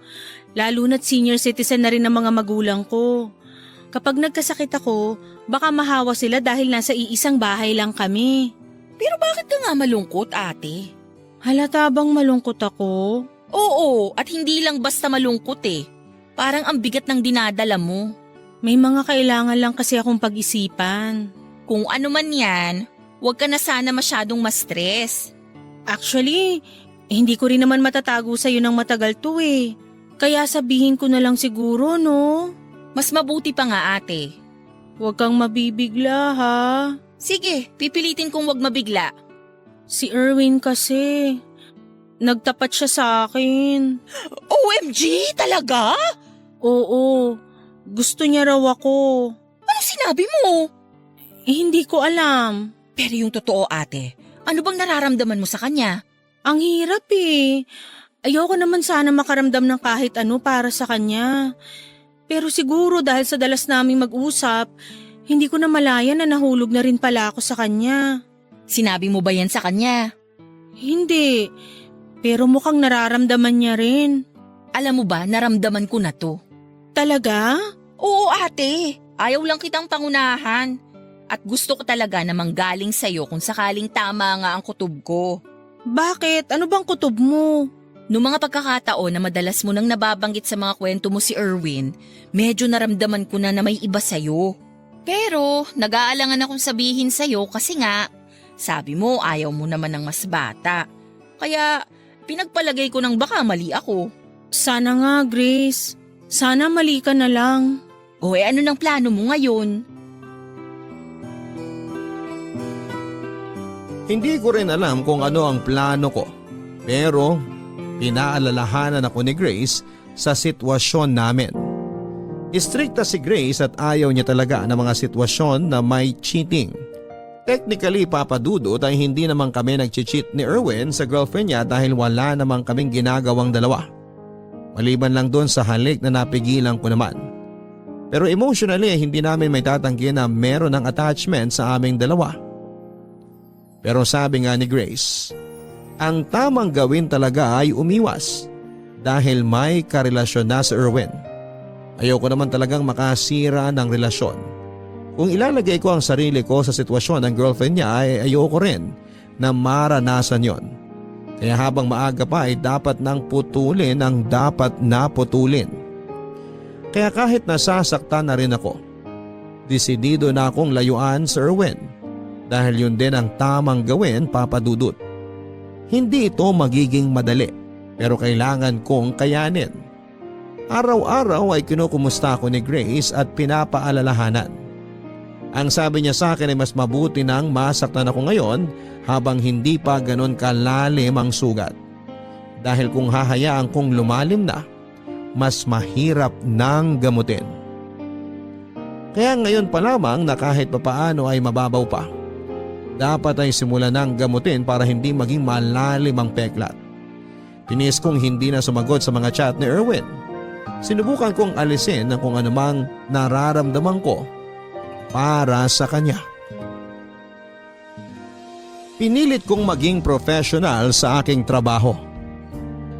Lalo na't senior citizen na rin ang mga magulang ko. Kapag nagkasakit ako, baka mahawa sila dahil nasa iisang bahay lang kami. Pero bakit ka nga malungkot, ate? Halata bang malungkot ako? Oo, at hindi lang basta malungkot eh. Parang ang bigat ng dinadala mo. May mga kailangan lang kasi akong pag-isipan. Kung ano man yan, huwag ka na sana masyadong ma-stress. Actually, hindi ko rin naman matatago sa'yo ng matagal to eh. Kaya sabihin ko na lang siguro, no? Mas mabuti pa nga ate. Huwag kang mabibigla ha. Sige, pipilitin kong wag mabigla. Si Erwin kasi, nagtapat siya sa akin. OMG, talaga? Oo, gusto niya raw ako. Ano sinabi mo? Hindi ko alam. Pero yung totoo ate, ano bang nararamdaman mo sa kanya? Ang hirap eh. Ayoko naman sana makaramdam ng kahit ano para sa kanya. Pero siguro dahil sa dalas naming mag-usap, hindi ko na malaya na nahulog na rin pala ako sa kanya. Sinabi mo ba yan sa kanya? Hindi, pero mukhang nararamdaman niya rin. Alam mo ba, naramdaman ko na to. Talaga? Oo ate, ayaw lang kitang pangunahan. At gusto ko talaga na manggaling sa'yo kung sakaling tama nga ang kutob ko. Bakit? Ano bang kutob mo? Noong mga pagkakataon na madalas mo nang nababanggit sa mga kwento mo si Erwin, medyo naramdaman ko na may iba sa'yo. Pero nag-aalangan akong sabihin sa'yo kasi nga, sabi mo ayaw mo naman ng mas bata. Kaya pinagpalagay ko nang baka mali ako. Sana nga, Grace. Sana mali ka na lang. O ano ng plano mo ngayon? Hindi ko rin alam kung ano ang plano ko. Pero pinaalalahanan ako ni Grace sa sitwasyon namin. Istrikta si Grace at ayaw niya talaga ng mga sitwasyon na may cheating. Technically, Papa Dudut, ay hindi naman kami nag-cheat ni Erwin sa girlfriend niya dahil wala namang kaming ginagawang dalawa. Maliban lang doon sa halik na napigilan ko naman. Pero emotionally, hindi namin may tatanggi na meron ng attachment sa aming dalawa. Pero sabi nga ni Grace, ang tamang gawin talaga ay umiwas dahil may karelasyon na si Erwin. Ayoko naman talagang makasira ng relasyon. Kung ilalagay ko ang sarili ko sa sitwasyon ng girlfriend niya ay ayoko rin na maranasan yon. Kaya habang maaga pa ay dapat nang putulin ang dapat na putulin. Kaya kahit nasasaktan na rin ako, desidido na akong layuan si Erwin dahil yun din ang tamang gawin, Papa Dudut. Hindi ito magiging madali pero kailangan kong kayanin. Araw-araw ay kinukumusta ko ni Grace at pinapaalalahanan. Ang sabi niya sa akin ay mas mabuti nang masaktan ako ngayon habang hindi pa ganon kalalim ang sugat. Dahil kung hahayaan kong lumalim na, mas mahirap nang gamutin. Kaya ngayon pa lamang na kahit papaano ay mababaw pa. Dapat ay simulan ng gamutin para hindi maging malalim ang peklat. Tinis kong hindi na sumagot sa mga chat ni Erwin. Sinubukan kong alisin ang kung anumang nararamdaman ko para sa kanya. Pinilit kong maging professional sa aking trabaho.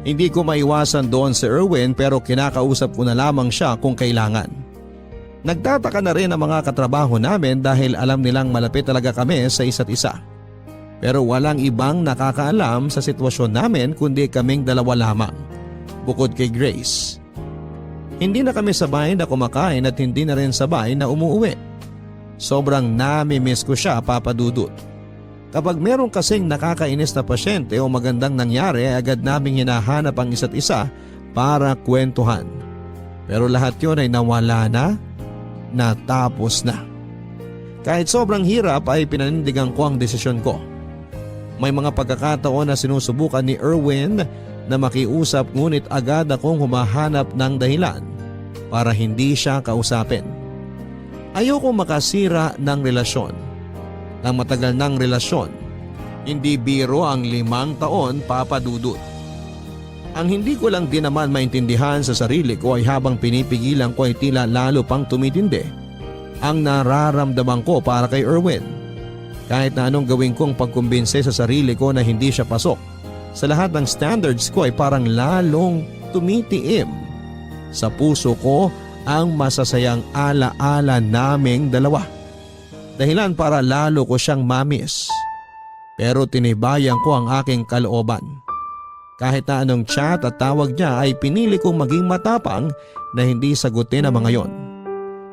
Hindi ko maiwasan doon si Erwin pero kinakausap ko na lamang siya kung kailangan. Nagtataka na rin ang mga katrabaho namin dahil alam nilang malapit talaga kami sa isa't isa. Pero walang ibang nakakaalam sa sitwasyon namin kundi kaming dalawa lamang, bukod kay Grace. Hindi na kami sabay na kumakain at hindi na rin sabay na umuuwi. Sobrang nami-miss ko siya, Papa Dudut. Kapag meron kasing nakakainis na pasyente o magandang nangyari, agad naming hinahanap ang isa't isa para kwentuhan. Pero lahat yun ay nawala na, natapos na. Kahit sobrang hirap ay pinanindigan ko ang desisyon ko. May mga pagkakataon na sinusubukan ni Erwin na makiusap ngunit agad akong humahanap ng dahilan para hindi siya kausapin. Ayoko makasira ng relasyon. Ng matagal ng relasyon. Hindi biro ang 5 taon, Papa Dudut. Ang hindi ko lang din naman maintindihan sa sarili ko ay habang pinipigilan ko ay tila lalo pang tumitindi ang nararamdaman ko para kay Erwin. Kahit na anong gawin kong pagkumbinse sa sarili ko na hindi siya pasok, sa lahat ng standards ko ay parang lalong tumitiim. Sa puso ko ang masasayang alaala naming dalawa. Dahilan para lalo ko siyang mamiss. Pero tinibayan ko ang aking kalooban. Kahit na anong chat at tawag niya ay pinili kong maging matapang na hindi sagutin ang mga yon.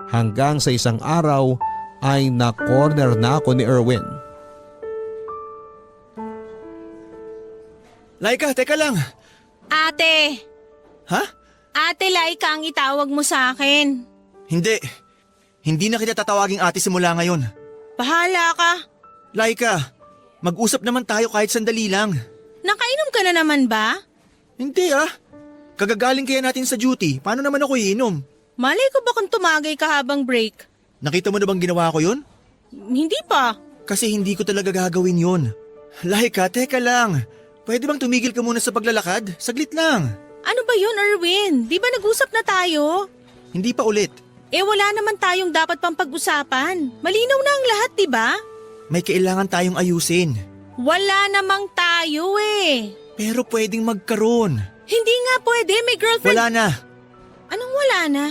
Hanggang sa isang araw ay na-corner na ako ni Erwin. Laika, teka lang. Ate! Ha? Ate Laika ang itawag mo sa akin. Hindi. Hindi na kita tatawaging ate simula ngayon. Bahala ka. Laika, mag-usap naman tayo kahit sandali lang. Nakainom ka na naman ba? Hindi Kagagaling kaya natin sa duty. Paano naman ako iinom? Malay ko ba kung tumagay ka habang break? Nakita mo na bang ginawa ko yun? Hindi pa. Kasi hindi ko talaga gagawin yun. Laika, teka lang. Pwede bang tumigil ka muna sa paglalakad? Saglit lang. Ano ba yun, Erwin? Di ba nag-usap na tayo? Hindi pa ulit. Wala naman tayong dapat pang pag-usapan. Malinaw na ang lahat, di ba? May kailangan tayong ayusin. Wala namang tayo Pero pwedeng magkaroon. Hindi nga pwede, may girlfriend. Wala na. Anong wala na?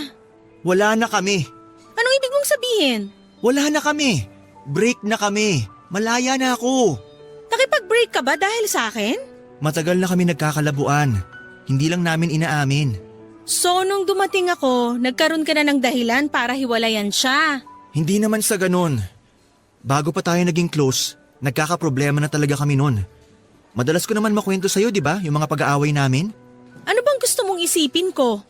Wala na kami. Anong ibig mong sabihin? Wala na kami. Break na kami. Malaya na ako. Nakipag-break ka ba dahil sa akin? Matagal na kami nagkakalabuan. Hindi lang namin inaamin. So nung dumating ako, nagkaroon ka na ng dahilan para hiwalayan siya. Hindi naman sa ganun. Bago pa tayo naging close, nagkakaproblema na talaga kami nun. Madalas ko naman makwento sa'yo, di ba? Yung mga pag-aaway namin. Ano bang gusto mong isipin ko?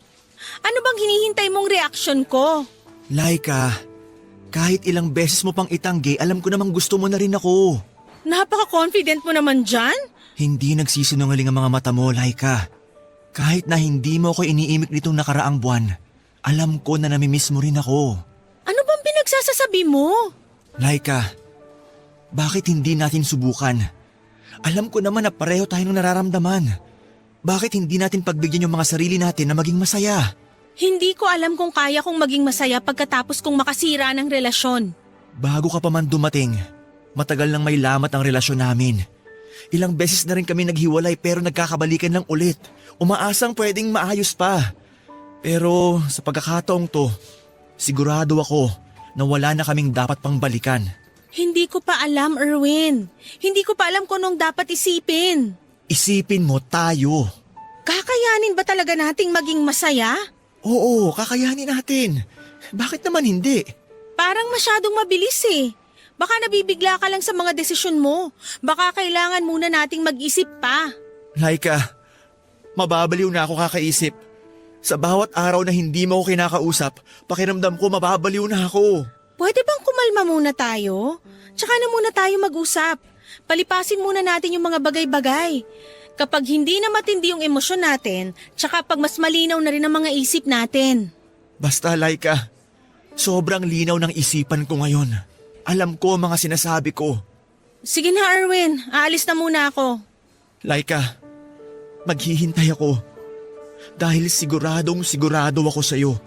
Ano bang hinihintay mong reaksyon ko? Laika, kahit ilang beses mo pang itanggi, alam ko namang gusto mo na rin ako. Napaka-confident mo naman dyan? Hindi nagsisinungaling ang mga mata mo, Laika. Kahit na hindi mo ako iniimik nitong nakaraang buwan, alam ko na namimiss mo rin ako. Ano bang pinagsasasabi mo? Laika, bakit hindi natin subukan? Alam ko naman na pareho tayong nararamdaman. Bakit hindi natin pagbigyan yung mga sarili natin na maging masaya? Hindi ko alam kung kaya kong maging masaya pagkatapos kong makasira ng relasyon. Bago ka pa man dumating, matagal nang may lamat ang relasyon namin. Ilang beses na rin kami naghiwalay pero nagkakabalikan lang ulit. Umaasang pwedeng maayos pa. Pero sa pagkakataong to, sigurado ako na wala na kaming dapat pang balikan. Hindi ko pa alam, Erwin. Hindi ko pa alam kung anong dapat isipin. Isipin mo tayo. Kakayanin ba talaga nating maging masaya? Oo, kakayanin natin. Bakit naman hindi? Parang masyadong mabilis Baka nabibigla ka lang sa mga desisyon mo. Baka kailangan muna nating mag-isip pa. Laika, mababaliw na ako kakaisip. Sa bawat araw na hindi mo ako kinakausap, pakiramdam ko mababaliw na ako. Pwede bang kumalma muna tayo? Tsaka na muna tayo mag-usap. Palipasin muna natin yung mga bagay-bagay. Kapag hindi na matindi yung emosyon natin, tsaka pag mas malinaw na rin ang mga isip natin. Basta Laika, sobrang linaw ng isipan ko ngayon. Alam ko ang mga sinasabi ko. Sige na, Erwin. Aalis na muna ako. Laika, maghihintay ako. Dahil siguradong sigurado ako sa'yo.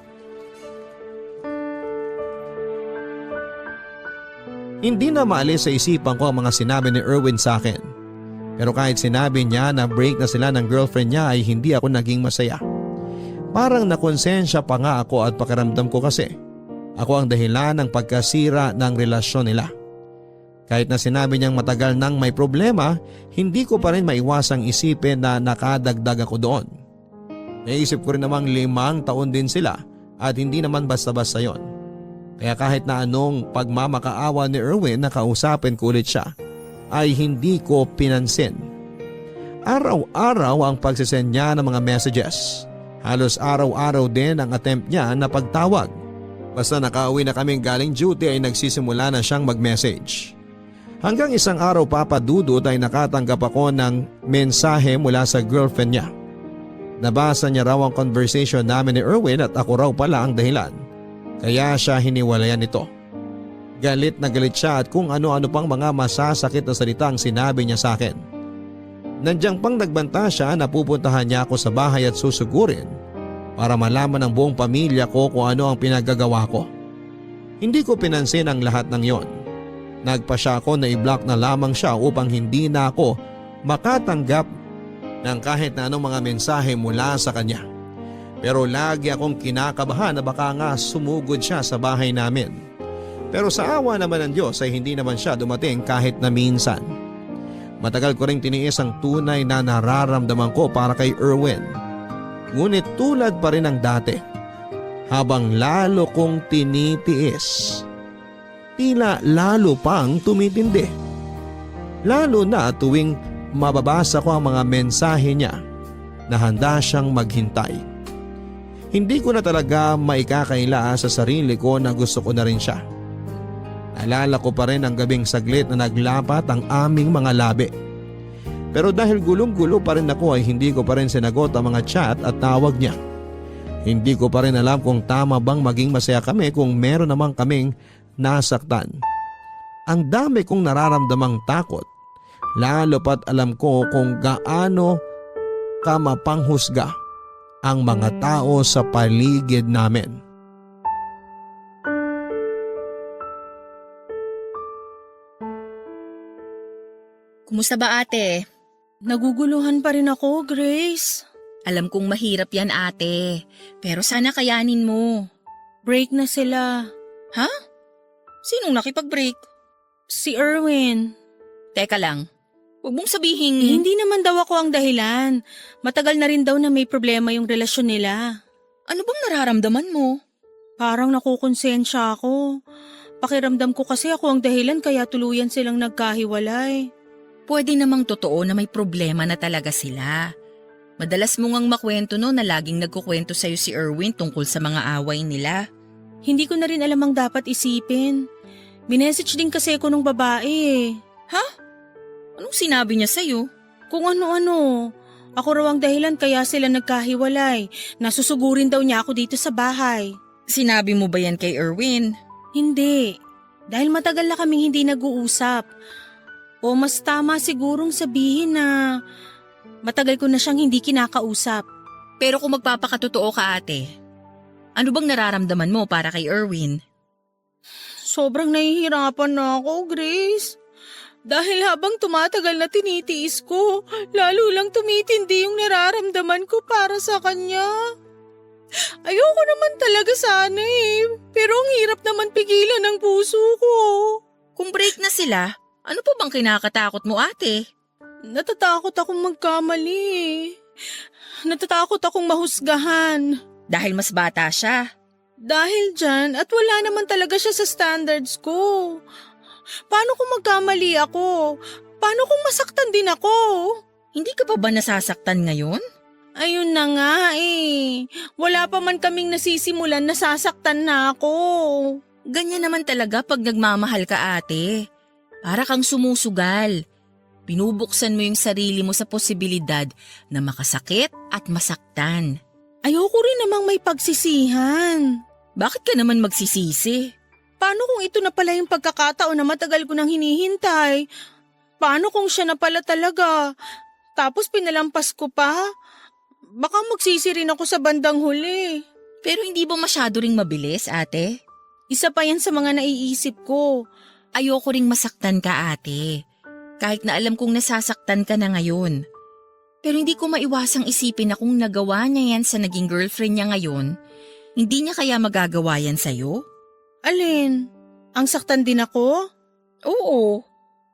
Hindi na maalis sa isipan ko ang mga sinabi ni Erwin sa akin. Pero kahit sinabi niya na break na sila ng girlfriend niya ay hindi ako naging masaya. Parang nakonsensya pa nga ako at pakiramdam ko kasi ako ang dahilan ng pagkasira ng relasyon nila. Kahit na sinabi niyang matagal nang may problema, hindi ko pa rin maiwasang isipin na nakadagdag ako doon. Naisip ko rin namang 5 taon din sila at hindi naman basta-basta yon. Kaya kahit na anong pagmamakaawa ni Erwin na kausapin ko ulit siya, ay hindi ko pinansin. Araw-araw ang pagsisend niya ng mga messages. Halos araw-araw din ang attempt niya na pagtawag. Basta nakauwi na kaming galing duty ay nagsisimula na siyang mag-message. Hanggang isang araw papadudot ay nakatanggap ako ng mensahe mula sa girlfriend niya. Nabasa niya raw ang conversation namin ni Erwin at ako raw pala ang dahilan. Kaya siya hiniwalayan nito. Galit na galit siya at kung ano-ano pang mga masasakit na salita ang sinabi niya sa akin. Nandiyan pang nagbanta siya na pupuntahan niya ako sa bahay at susugurin para malaman ng buong pamilya ko kung ano ang pinagagawa ko. Hindi ko pinansin ang lahat ng yon. Nagpa siya ako na i-block na lamang siya upang hindi na ako makatanggap ng kahit na anong mga mensahe mula sa kanya. Pero lagi akong kinakabahan na baka nga sumugod siya sa bahay namin. Pero sa awa naman ng Diyos ay hindi naman siya dumating kahit na minsan. Matagal ko ring tiniis ang tunay na nararamdaman ko para kay Erwin. Ngunit tulad pa rin ng dati, habang lalo kong tinitiis, tila lalo pang tumitindi. Lalo na tuwing mababasa ko ang mga mensahe niya na handa siyang maghintay. Hindi ko na talaga maikakaila sa sarili ko na gusto ko na rin siya. Naalala ko pa rin ang gabing saglit na naglapat ang aming mga labi. Pero dahil gulong-gulo pa rin ako ay hindi ko pa rin sinagot ang mga chat at tawag niya. Hindi ko pa rin alam kung tama bang maging masaya kami kung meron namang kaming nasaktan. Ang dami kong nararamdamang takot, lalo pat alam ko kung gaano ka mapanghusga ang mga tao sa paligid namin. Kumusta ba ate? Naguguluhan pa rin ako, Grace. Alam kong mahirap yan ate, pero sana kayanin mo. Break na sila. Ha? Sinong nakipag-break? Si Erwin. Teka lang, huwag mong sabihin. Hindi naman daw ako ang dahilan. Matagal na rin daw na may problema yung relasyon nila. Ano bang nararamdaman mo? Parang nakukonsensya ako. Pakiramdam ko kasi ako ang dahilan kaya tuluyan silang nagkahiwalay. Pwede namang totoo na may problema na talaga sila. Madalas mo ngang makwento no na laging nagkukwento sa'yo si Erwin tungkol sa mga away nila. Hindi ko na rin alam ang dapat isipin. Minessage din kasi ako nung babae eh. Ha? Anong sinabi niya sa'yo? Kung ano-ano. Ako raw ang dahilan kaya sila nagkahiwalay. Nasusugurin daw niya ako dito sa bahay. Sinabi mo ba yan kay Erwin? Hindi. Dahil matagal na kaming hindi nag-uusap. O mas tama sigurong sabihin na matagal ko na siyang hindi kinakausap. Pero kung magpapakatotoo ka ate, ano bang nararamdaman mo para kay Erwin? Sobrang nahihirapan na ako, Grace. Dahil habang tumatagal na tinitiis ko, lalo lang tumitindi yung nararamdaman ko para sa kanya. Ayoko naman talaga sana eh, pero ang hirap naman pigilan ng puso ko. Kung break na sila, ano pa bang kinakatakot mo ate? Natatakot akong magkamali eh. Natatakot akong mahusgahan. Dahil mas bata siya. Dahil dyan at wala naman talaga siya sa standards ko. Paano kung magkamali ako? Paano kung masaktan din ako? Hindi ka pa ba nasasaktan ngayon? Ayun na nga eh. Wala pa man kaming nasisimulan, nasasaktan na ako. Ganyan naman talaga pag nagmamahal ka ate. Para kang sumusugal. Binubuksan mo yung sarili mo sa posibilidad na makasakit at masaktan. Ayoko rin namang may pagsisihan. Bakit ka naman magsisisi? Paano kung ito na pala yung pagkakataon na matagal ko nang hinihintay? Paano kung siya na pala talaga? Tapos pinalampas ko pa? Baka magsisi rin ako sa bandang huli. Pero hindi ba masyado ring mabilis ate? Isa pa yan sa mga naiisip ko. Ayoko ring masaktan ka ate. Kahit na alam kong nasasaktan ka na ngayon. Pero hindi ko maiwasang isipin na kung nagawa niya yan sa naging girlfriend niya ngayon, hindi niya kaya magagawa yan sa'yo? Alin? Ang saktan din ako? Oo.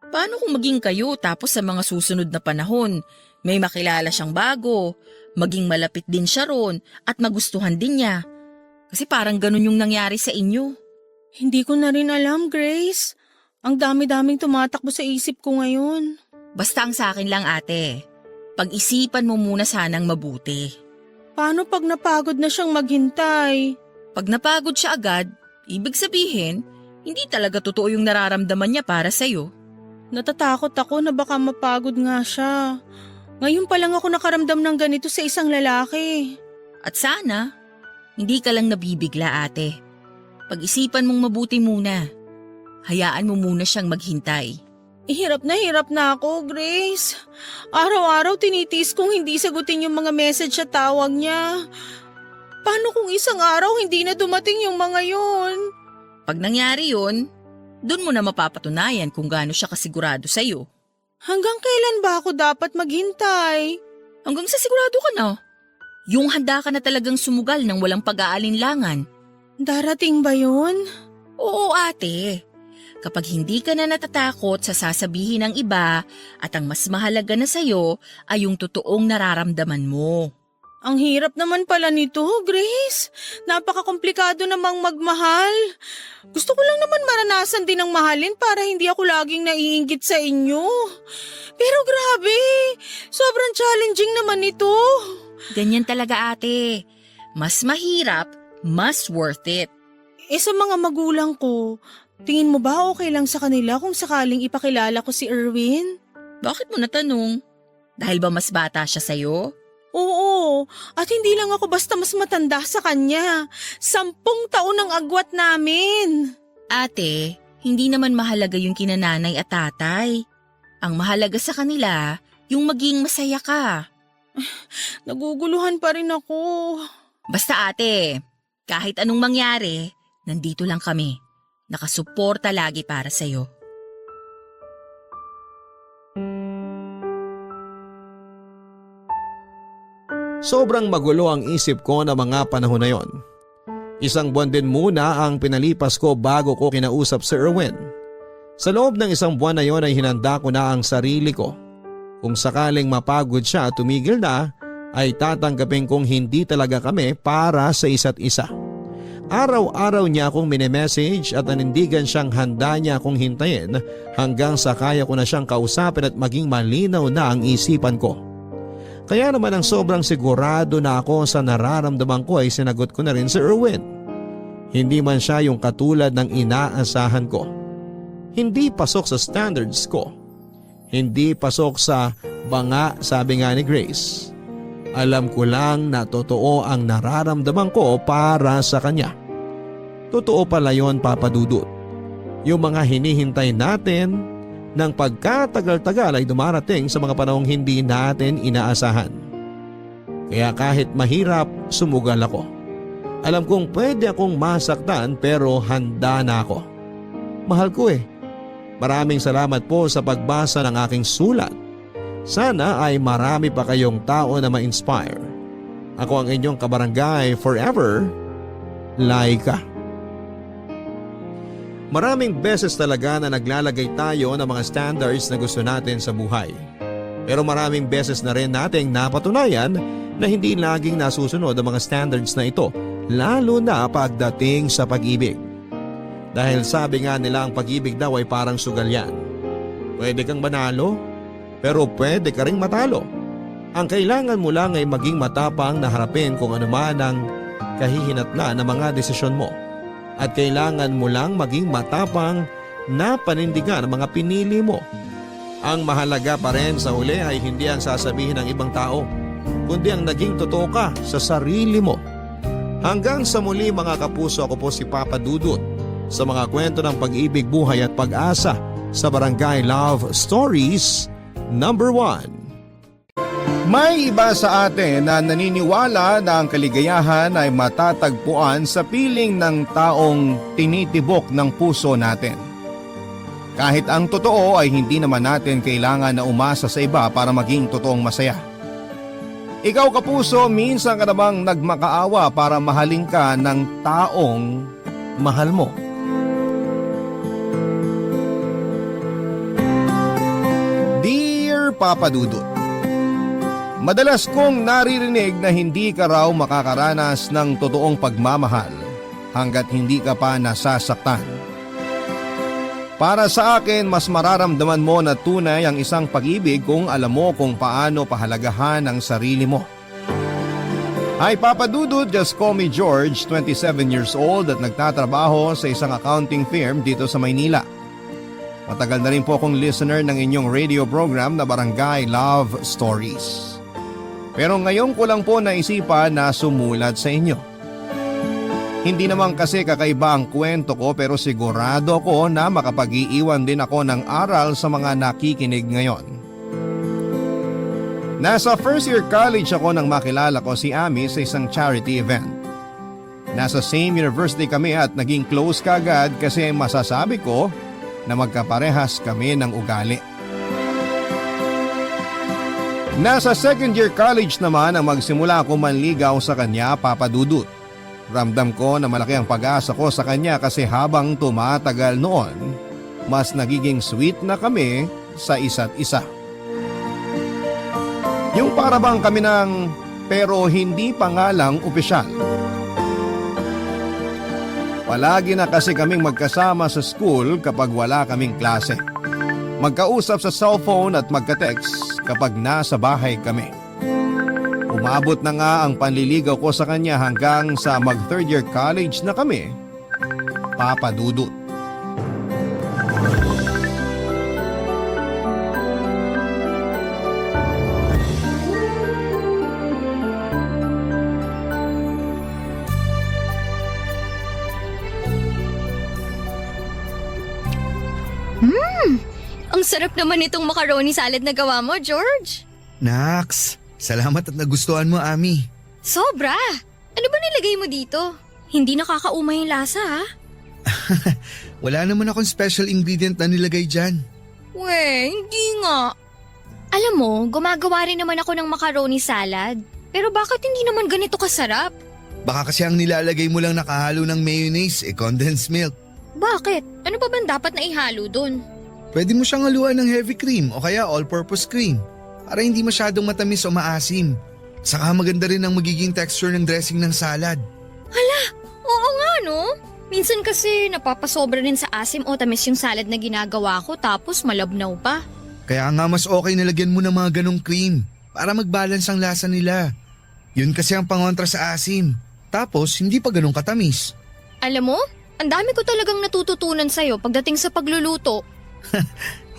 Paano kung maging kayo tapos sa mga susunod na panahon, may makilala siyang bago, maging malapit din siya ron at magustuhan din niya? Kasi parang ganun yung nangyari sa inyo. Hindi ko na rin alam, Grace. Ang dami-daming tumatakbo sa isip ko ngayon. Basta ang sa akin lang ate, pag-isipan mo muna sanang mabuti. Paano pag napagod na siyang maghintay? Pag napagod siya agad, ibig sabihin, hindi talaga totoo yung nararamdaman niya para sa'yo. Natatakot ako na baka mapagod nga siya. Ngayon pa lang ako nakaramdam ng ganito sa isang lalaki. At sana, hindi ka lang nabibigla ate. Pag-isipan mong mabuti muna. Hayaan mo muna siyang maghintay. Hirap na ako, Grace. Araw-araw tinitiis kong hindi sagutin yung mga message at tawag niya. Paano kung isang araw hindi na dumating yung mga yon? Pag nangyari yun, dun mo na mapapatunayan kung gaano siya kasigurado sa'yo. Hanggang kailan ba ako dapat maghintay? Hanggang sa sigurado ka na. Yung handa ka na talagang sumugal ng walang pag-aalinlangan. Darating ba yun? Oo ate. Kapag hindi ka na natatakot sa sasabihin ng iba at ang mas mahalaga na sa'yo ay yung totoong nararamdaman mo. Ang hirap naman pala nito, Grace. Napaka-komplikado namang magmahal. Gusto ko lang naman maranasan din ang mahalin para hindi ako laging naiinggit sa inyo. Pero grabe, sobrang challenging naman ito. Ganyan talaga ate. Mas mahirap, mas worth it. Sa mga magulang ko, tingin mo ba okay lang sa kanila kung sakaling ipakilala ko si Erwin? Bakit mo natanong? Dahil ba mas bata siya sa'yo? Oo, at hindi lang ako basta mas matanda sa kanya. 10 taon ang agwat namin. Ate, hindi naman mahalaga yung kinananay at tatay. Ang mahalaga sa kanila, yung maging masaya ka. Naguguluhan pa rin ako. Basta ate, kahit anong mangyari, nandito lang kami. Nakasuporta lagi para sa'yo. Sobrang magulo ang isip ko na mga panahon na yon. Isang buwan din muna ang pinalipas ko bago ko kinausap si Erwin. Sa loob ng isang buwan na yon ay hinanda ko na ang sarili ko. Kung sakaling mapagod siya at tumigil na, ay tatanggapin kong hindi talaga kami para sa isa't isa. Araw-araw niya akong minemessage at nanindigan siyang handa niya akong hintayin hanggang sa kaya ko na siyang kausapin at maging malinaw na ang isipan ko. Kaya naman ang sobrang sigurado na ako sa nararamdaman ko ay sinagot ko na rin si Erwin. Hindi man siya yung katulad ng inaasahan ko. Hindi pasok sa standards ko. Hindi pasok sa banga, sabi nga ni Grace. Alam ko lang na totoo ang nararamdaman ko para sa kanya. Totoo pala yon, Papa Dudut. Yung mga hinihintay natin ng pagkatagal-tagal ay dumarating sa mga panahong hindi natin inaasahan. Kaya kahit mahirap, sumugal ako. Alam kong pwede akong masaktan pero handa na ako. Mahal ko eh. Maraming salamat po sa pagbasa ng aking sulat. Sana ay marami pa kayong tao na ma-inspire. Ako ang inyong kabarangay forever, Laika. Maraming beses talaga na naglalagay tayo ng mga standards na gusto natin sa buhay. Pero maraming beses na rin nating napatunayan na hindi laging nasusunod ang mga standards na ito, lalo na pagdating sa pag-ibig. Dahil sabi nga nila ang pag-ibig daw ay parang sugal yan. Pwede kang manalo, pero pwede ka ring matalo. Ang kailangan mo lang ay maging matapang na harapin kung ano man ang kahihinatnan ng mga desisyon mo. At kailangan mo lang maging matapang na panindigan ang mga pinili mo. Ang mahalaga pa rin sa huli ay hindi ang sasabihin ng ibang tao, kundi ang naging totoo ka sa sarili mo. Hanggang sa muli mga kapuso, ako po si Papa Dudut sa mga kwento ng pag-ibig, buhay at pag-asa sa Barangay Love Stories number 1. May iba sa atin na naniniwala na ang kaligayahan ay matatagpuan sa piling ng taong tinitibok ng puso natin. Kahit ang totoo ay hindi naman natin kailangan na umasa sa iba para maging totoong masaya. Ikaw kapuso, minsan ka namang nagmakaawa para mahalin ka ng taong mahal mo. Dear Papa Dudut, madalas kong naririnig na hindi ka raw makakaranas ng totoong pagmamahal hanggat hindi ka pa nasasaktan. Para sa akin, mas mararamdaman mo na tunay ang isang pag-ibig kung alam mo kung paano pahalagahan ang sarili mo. Hi Papa Dudut, just call me George, 27 years old at nagtatrabaho sa isang accounting firm dito sa Maynila. Matagal na rin po akong listener ng inyong radio program na Barangay Love Stories. Pero ngayon ko lang po naisipan na sumulat sa inyo. Hindi naman kasi kakaiba ang kwento ko pero sigurado ako na makapag-iiwan din ako ng aral sa mga nakikinig ngayon. Nasa first year college ako nang makilala ko si Ami sa isang charity event. Nasa same university kami at naging close kaagad kasi masasabi ko na magkaparehas kami ng ugali. Nasa second year college naman ang magsimula ako manligaw sa kanya, Papa Dudut. Ramdam ko na malaki ang pag-asa ko sa kanya kasi habang tumatagal noon, mas nagiging sweet na kami sa isa't isa. Yung para bang kami ng pero hindi pa nga lang opisyal. Palagi na kasi kaming magkasama sa school kapag wala kaming klase. Magkausap sa cellphone at magka-text kapag nasa bahay kami. Umabot na nga ang panliligaw ko sa kanya hanggang sa mag third year college na kami, Papa Dudut. Ang sarap naman itong macaroni salad na gawa mo, George. Naks, salamat at nagustuhan mo, Ami. Sobra! Ano ba nilagay mo dito? Hindi nakakaumay yung lasa, ha? Wala naman akong special ingredient na nilagay dyan. We, hindi nga. Alam mo, gumagawa rin naman ako ng macaroni salad. Pero bakit hindi naman ganito kasarap? Baka kasi ang nilalagay mo lang nakahalo ng mayonnaise, condensed milk. Bakit? Ano pa ba dapat na ihalo dun? Pwede mo siyang haluan ng heavy cream o kaya all-purpose cream para hindi masyadong matamis o maasim. Saka maganda rin ang magiging texture ng dressing ng salad. Oo nga, no? Minsan kasi napapasobra rin sa asim o tamis yung salad na ginagawa ko tapos malabnaw pa. Kaya nga mas okay na lagyan mo ng mga ganong cream para mag-balance ang lasa nila. Yun kasi ang pangontra sa asim. Tapos hindi pa ganong katamis. Alam mo, ang dami ko talagang natututunan sa'yo pagdating sa pagluluto.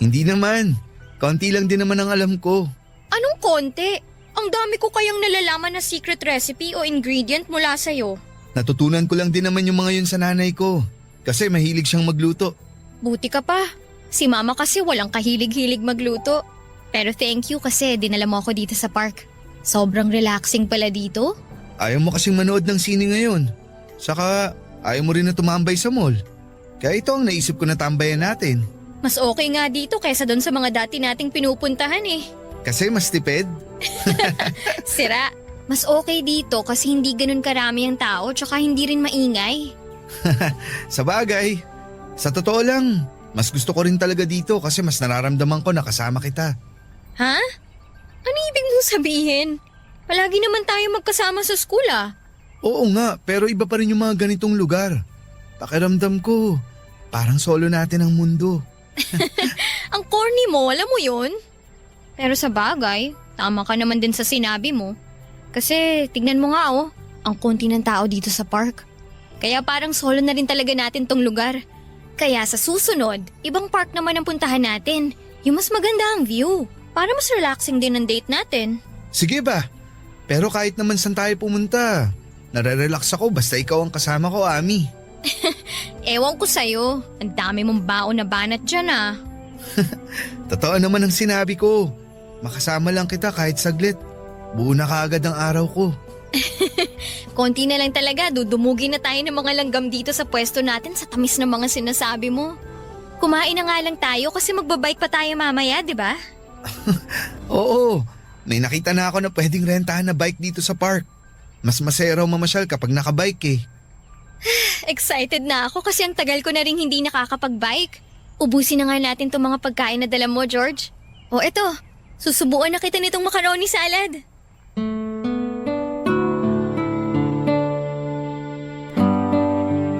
Hindi naman. Konti lang din naman ang alam ko. Anong konti? Ang dami ko kayang nalalaman na secret recipe o ingredient mula sa'yo. Natutunan ko lang din naman yung mga yun sa nanay ko. Kasi mahilig siyang magluto. Buti ka pa. Si mama kasi walang kahilig-hilig magluto. Pero thank you kasi dinala mo ako dito sa park. Sobrang relaxing pala dito. Ayaw mo kasing manood ng sine ngayon. Saka ayaw mo rin na tumambay sa mall. Kaya ito ang naisip ko na tambayan natin. Mas okay nga dito kaysa doon sa mga dati nating pinupuntahan eh. Kasi mas tipid. Sira. Mas okay dito kasi hindi ganun karami ang tao tsaka hindi rin maingay. Sa bagay. Sa totoo lang, mas gusto ko rin talaga dito kasi mas nararamdaman ko na kasama kita. Ha? Ano ibig mong sabihin? Palagi naman tayo magkasama sa school ah. Oo nga, pero iba pa rin yung mga ganitong lugar. Pakiramdam ko, parang solo natin ang mundo. Ang corny mo, alam mo yun? Pero sa bagay, tama ka naman din sa sinabi mo. Kasi tignan mo nga oh, ang konti ng tao dito sa park. Kaya parang solo na rin talaga natin tong lugar. Kaya sa susunod, ibang park naman ang puntahan natin. Yung mas maganda ang view. Para mas relaxing din ang date natin. Sige ba? Pero kahit naman saan tayo pumunta, nare-relax ako basta ikaw ang kasama ko, Ami. Ewan ko sa'yo, ang dami mong baon na banat dyan ah. Totoo naman ang sinabi ko. Makasama lang kita kahit saglit. Buo na kaagad ang araw ko. Konti na lang talaga, dudumugin na tayo ng mga langgam dito sa pwesto natin sa tamis ng mga sinasabi mo. Kumain na nga lang tayo kasi magbabike pa tayo mamaya, di ba? Oo, may nakita na ako na pwedeng rentahan na bike dito sa park. Mas masaya raw mamasyal kapag nakabike eh. Excited na ako kasi ang tagal ko na rin hindi nakakapag-bike. Ubusin na nga natin itong mga pagkain na dala mo, George. O eto, susubuan na kita nitong macaroni salad.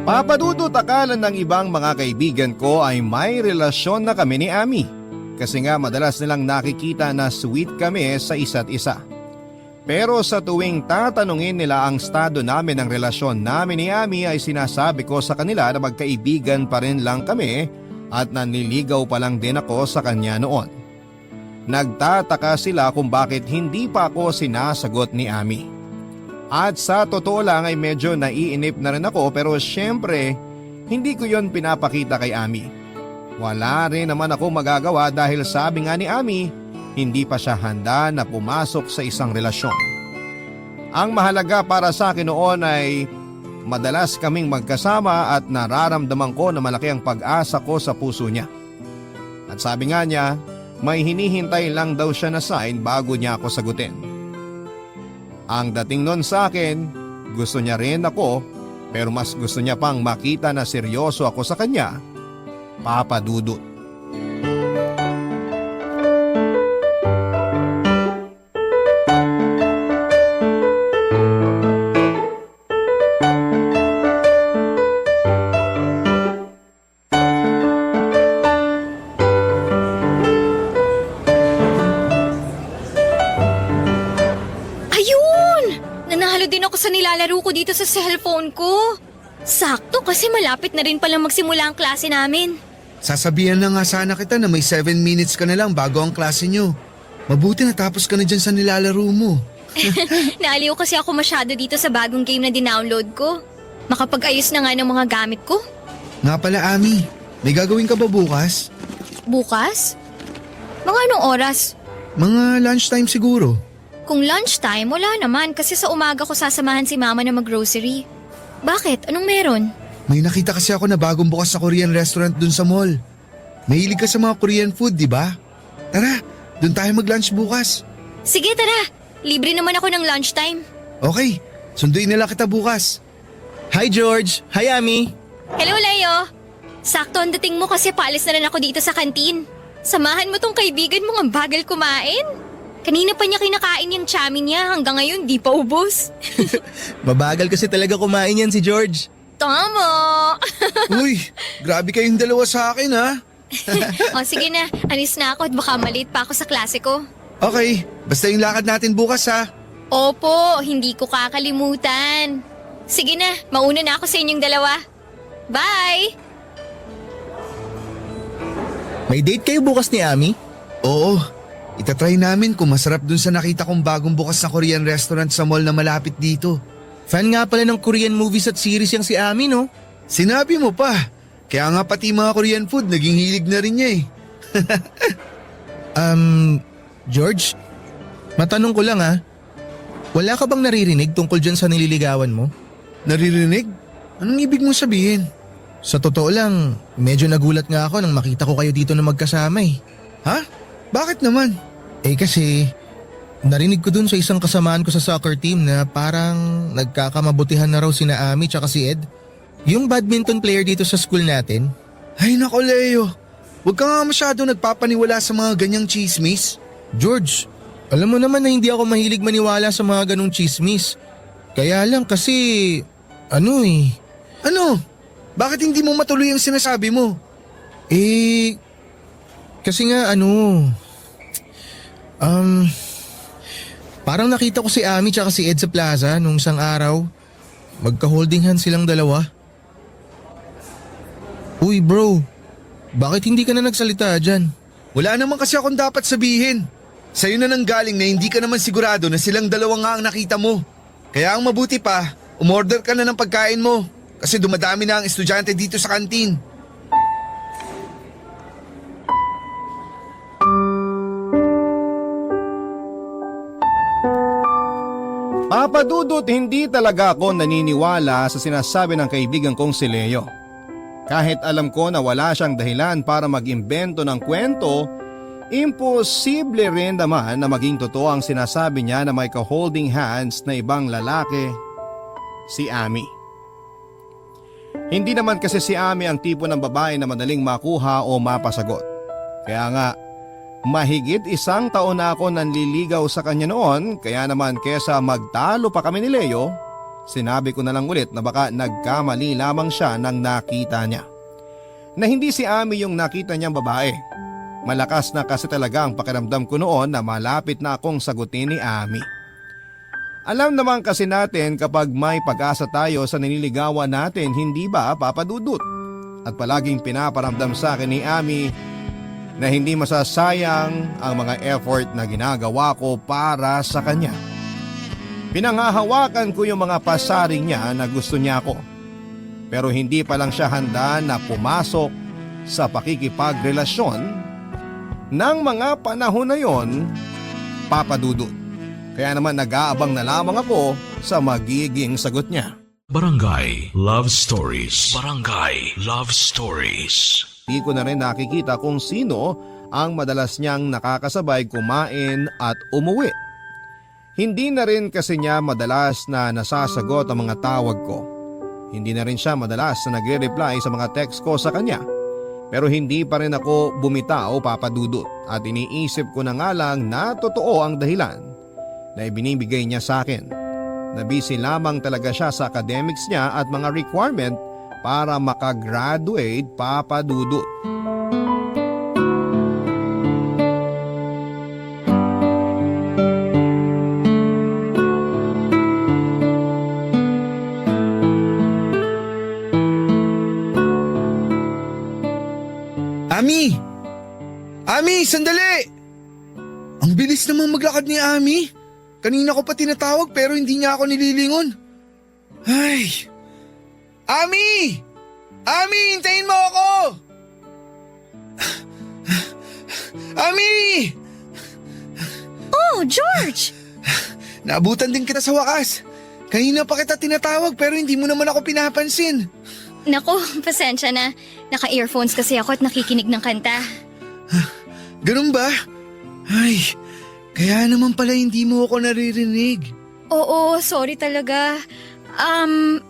Papadudot akala ng ibang mga kaibigan ko ay may relasyon na kami ni Ami. Kasi nga madalas nilang nakikita na sweet kami sa isa't isa. Pero sa tuwing tatanungin nila ang estado namin ng relasyon namin ni Ami ay sinasabi ko sa kanila na magkaibigan pa rin lang kami at nanliligaw pa lang din ako sa kanya noon. Nagtataka sila kung bakit hindi pa ako sinasagot ni Ami. At sa totoo lang ay medyo naiinip na rin ako pero syempre hindi ko yon pinapakita kay Ami. Wala rin naman ako magagawa dahil sabi nga ni Ami, hindi pa siya handa na pumasok sa isang relasyon. Ang mahalaga para sa akin noon ay madalas kaming magkasama at nararamdaman ko na malaki ang pag-asa ko sa puso niya. At sabi nga niya, may hinihintay lang daw siya na sign bago niya ako sagutin. Ang dating nun sa akin, gusto niya rin ako pero mas gusto niya pang makita na seryoso ako sa kanya, Papa Dudut. Ayun! Nanalo din ako sa nilalaro ko dito sa cellphone ko. Sakto kasi malapit na rin palang magsimula ang klase namin. Sasabihan na nga sana kita na may 7 minutes ka na lang bago ang klase nyo. Mabuti natapos ka na dyan sa nilalaro mo. Naaliw kasi ako masyado dito sa bagong game na dinownload ko. Makapag-ayos na nga ng mga gamit ko. Nga pala Ami, may gagawin ka ba bukas? Bukas? Mga anong oras? Mga lunchtime siguro. Kung lunchtime, wala naman kasi sa umaga ko sasamahan si mama na mag-grocery. Bakit? Anong meron? May nakita kasi ako na bagong bukas sa Korean restaurant dun sa mall. Mahilig ka sa mga Korean food, di ba? Tara, dun tayo mag-lunch bukas. Sige, tara. Libre naman ako ng lunchtime. Okay, sunduin nila kita bukas. Hi George! Hi Ami! Hello, Leo. Sakto ang dating mo kasi paalis na rin ako dito sa kantin. Samahan mo tong kaibigan mo ang bagal kumain. Kanina pa niya kinakain yung chamin niya hanggang ngayon di pa ubos. Mabagal kasi talaga kumain yan si George. Tama! Uy, grabe kayong dalawa sa akin ha. O sige na, alis na ako at baka malate pa ako sa klase ko. Okay, basta yung lakad natin bukas ha. Opo, hindi ko kakalimutan. Sige na, mauna na ako sa inyong dalawa. Bye! May date kayo bukas ni Ami? Oo, itatry namin kung masarap dun sa nakita kong bagong bukas na Korean restaurant sa mall na malapit dito. Fan nga pala ng Korean movies at series yung si Ami, no? Sinabi mo pa, kaya nga pati mga Korean food naging hilig na rin niya eh. George? Matanong ko lang wala ka bang naririnig tungkol dyan sa nililigawan mo? Naririnig? Anong ibig mong sabihin? Sa totoo lang, medyo nagulat nga ako nang makita ko kayo dito na magkasama eh. Ha? Bakit naman? Eh kasi, narinig ko dun sa isang kasamaan ko sa soccer team na parang nagkakamabutihan na raw sina Ami tsaka si Ed. Yung badminton player dito sa school natin. Ay nako Leo, huwag ka nga masyado nagpapaniwala sa mga ganyang chismis. George, alam mo naman na hindi ako mahilig maniwala sa mga ganong chismis. Kaya lang kasi, Ano? Bakit hindi mo matuloy ang sinasabi mo? Kasi nga parang nakita ko si Ami tsaka si Ed sa plaza nung isang araw. Magka-holding hands silang dalawa. Uy bro, bakit hindi ka na nagsalita dyan? Wala naman kasi akong dapat sabihin. Sa'yo na nanggaling na hindi ka naman sigurado na silang dalawa nga ang nakita mo. Kaya ang mabuti pa, umorder ka na ng pagkain mo. Kasi dumadami na ang estudyante dito sa kantin. Papa Dudut, hindi talaga ako naniniwala sa sinasabi ng kaibigan kong si Leo. Kahit alam ko na wala siyang dahilan para mag-imbento ng kwento, imposible rin naman na maging totoo ang sinasabi niya na may ka-holding hands na ibang lalaki, si Ami. Hindi naman kasi si Ami ang tipo ng babae na madaling makuha o mapasagot. Kaya nga, mahigit 1 taon na ako nanliligaw sa kanya noon, kaya naman kesa magtalo pa kami ni Leo, sinabi ko na lang ulit na baka nagkamali lamang siya nang nakita niya. Na hindi si Ami yung nakita niyang babae. Malakas na kasi talaga ang pakiramdam ko noon na malapit na akong sagutin ni Ami. Alam naman kasi natin kapag may pag-asa tayo sa nililigawan natin, hindi ba Papa Dudut? At palaging pinaparamdam sa akin ni Ami na hindi masasayang ang mga effort na ginagawa ko para sa kanya. Pinangahawakan ko yung mga pasaring niya na gusto niya ako. Pero hindi pa lang siya handa na pumasok sa pakikipagrelasyon ng mga panahon na yon, Papa Dudut. Kaya naman nag-aabang na lamang ako sa magiging sagot niya. Barangay Love Stories. Barangay Love Stories. Di ko na rin nakikita kung sino ang madalas niyang nakakasabay kumain at umuwi. Hindi na rin kasi niya madalas na nasasagot ang mga tawag ko. Hindi na rin siya madalas na nagre-reply sa mga text ko sa kanya. Pero hindi pa rin ako bumitaw, Papa Dudut, at iniisip ko na nga lang na totoo ang dahilan na ibinibigay niya sa akin. Na busy lamang talaga siya sa academics niya at mga requirement para makagraduate, Papa Dudut. Ami! Ami, sandali! Ang bilis naman maglakad ni Ami. Kanina ko pa tinatawag pero hindi niya ako nililingon. Ay! Ami! Ami, hintayin mo ako! Ami! Oh, George! Naabutan din kita sa wakas. Kanina pa kita tinatawag pero hindi mo naman ako pinapansin. Naku, pasensya na. Naka-earphones kasi ako at nakikinig ng kanta. Ganun ba? Ay, kaya naman pala hindi mo ako naririnig. Oo, sorry talaga.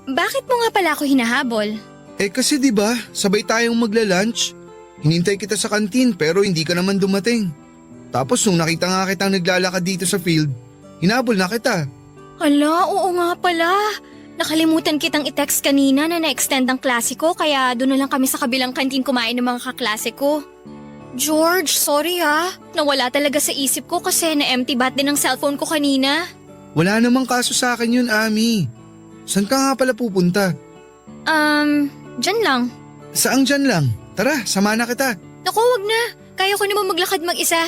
Bakit mo nga pala ako hinahabol? Eh kasi 'di ba, sabay tayong magla-lunch. Hinintay kita sa kantin pero hindi ka naman dumating. Tapos nung nakita nga kitang naglalakad dito sa field, hinabol na kita. Hala, oo nga pala. Nakalimutan kitang i-text kanina na na-extend ang klase ko kaya doon na lang kami sa kabilang kantin kumain ng mga kaklase ko. George, sorry ha. Nawala talaga sa isip ko kasi na-empty bat din ang cellphone ko kanina. Wala namang kaso sa akin yun, Ami. Saan ka nga pala pupunta? Dyan lang. Saang dyan lang? Tara, sama na kita. Naku, wag na. Kaya ko naman maglakad mag-isa.